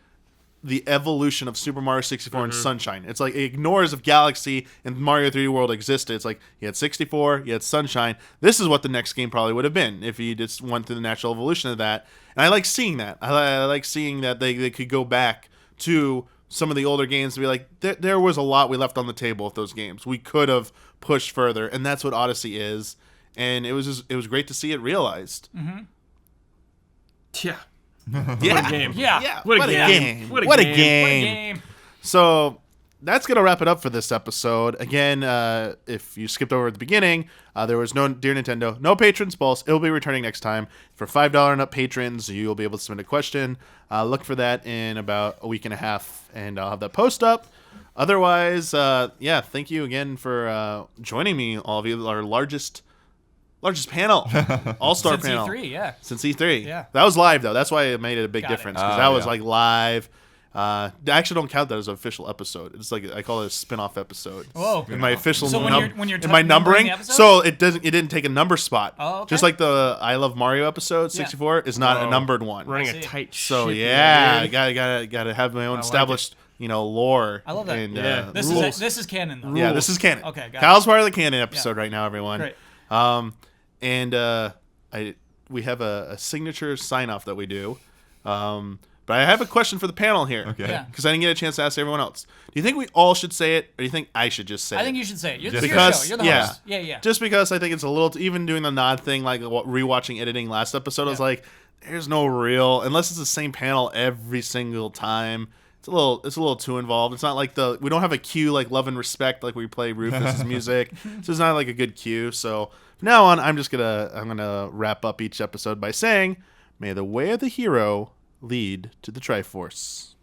the evolution of Super Mario 64 and Sunshine. It's like it ignores if Galaxy and Mario 3D World existed. It's like you had 64, you had Sunshine. This is what the next game probably would have been if you just went through the natural evolution of that. And I like seeing that. I like seeing that they could go back to some of the older games and be like, there was a lot we left on the table with those games. We could have pushed further, and that's what Odyssey is. And it was great to see it realized. Yeah. Yeah. What a game. Yeah. What a game. What a Game. So that's going to wrap it up for this episode. Again, if you skipped over at the beginning, there was no Dear Nintendo, no Patrons Pulse. It will be returning next time. For $5 and up patrons, you will be able to submit a question. Look for that in about a week and a half, and I'll have that post up. Otherwise, thank you again for joining me, all of you, our largest panel, all-star Since panel. E3, yeah. Since E3. Yeah. That was live, though. That's why it made it a big Got it. difference, because that was yeah. like live. I actually don't count that as an official episode. It's like I call it a spin-off episode. Whoa. In my official So when you're in my numbering numbering, the episodes? so it didn't take a number spot. Oh, okay. Just like the I Love Mario episode 64 is not a Whoa. numbered one. Running I a see. tight So ship yeah, here, dude. gotta have my own like established lore. I love that. And, Yeah. This rules. is canon, though. Yeah, this is canon. Okay, got Kyle's part of the canon episode right now, everyone. Great. And we have a signature sign off that we do. But I have a question for the panel here. Okay. Yeah. Because I didn't get a chance to ask everyone else. Do you think we all should say it, or do you think I should just say it? I think you should say it. It's Just your because, show. You're the yeah, host. Yeah. Just because I think it's a little, even doing the nod thing, like rewatching editing last episode, I was like, there's no real, unless it's the same panel every single time. It's a little too involved. It's not like we don't have a cue like Love and Respect like we play Rufus's music. So it's not like a good cue. So from now on, I'm gonna wrap up each episode by saying, may the way of the hero lead to the Triforce.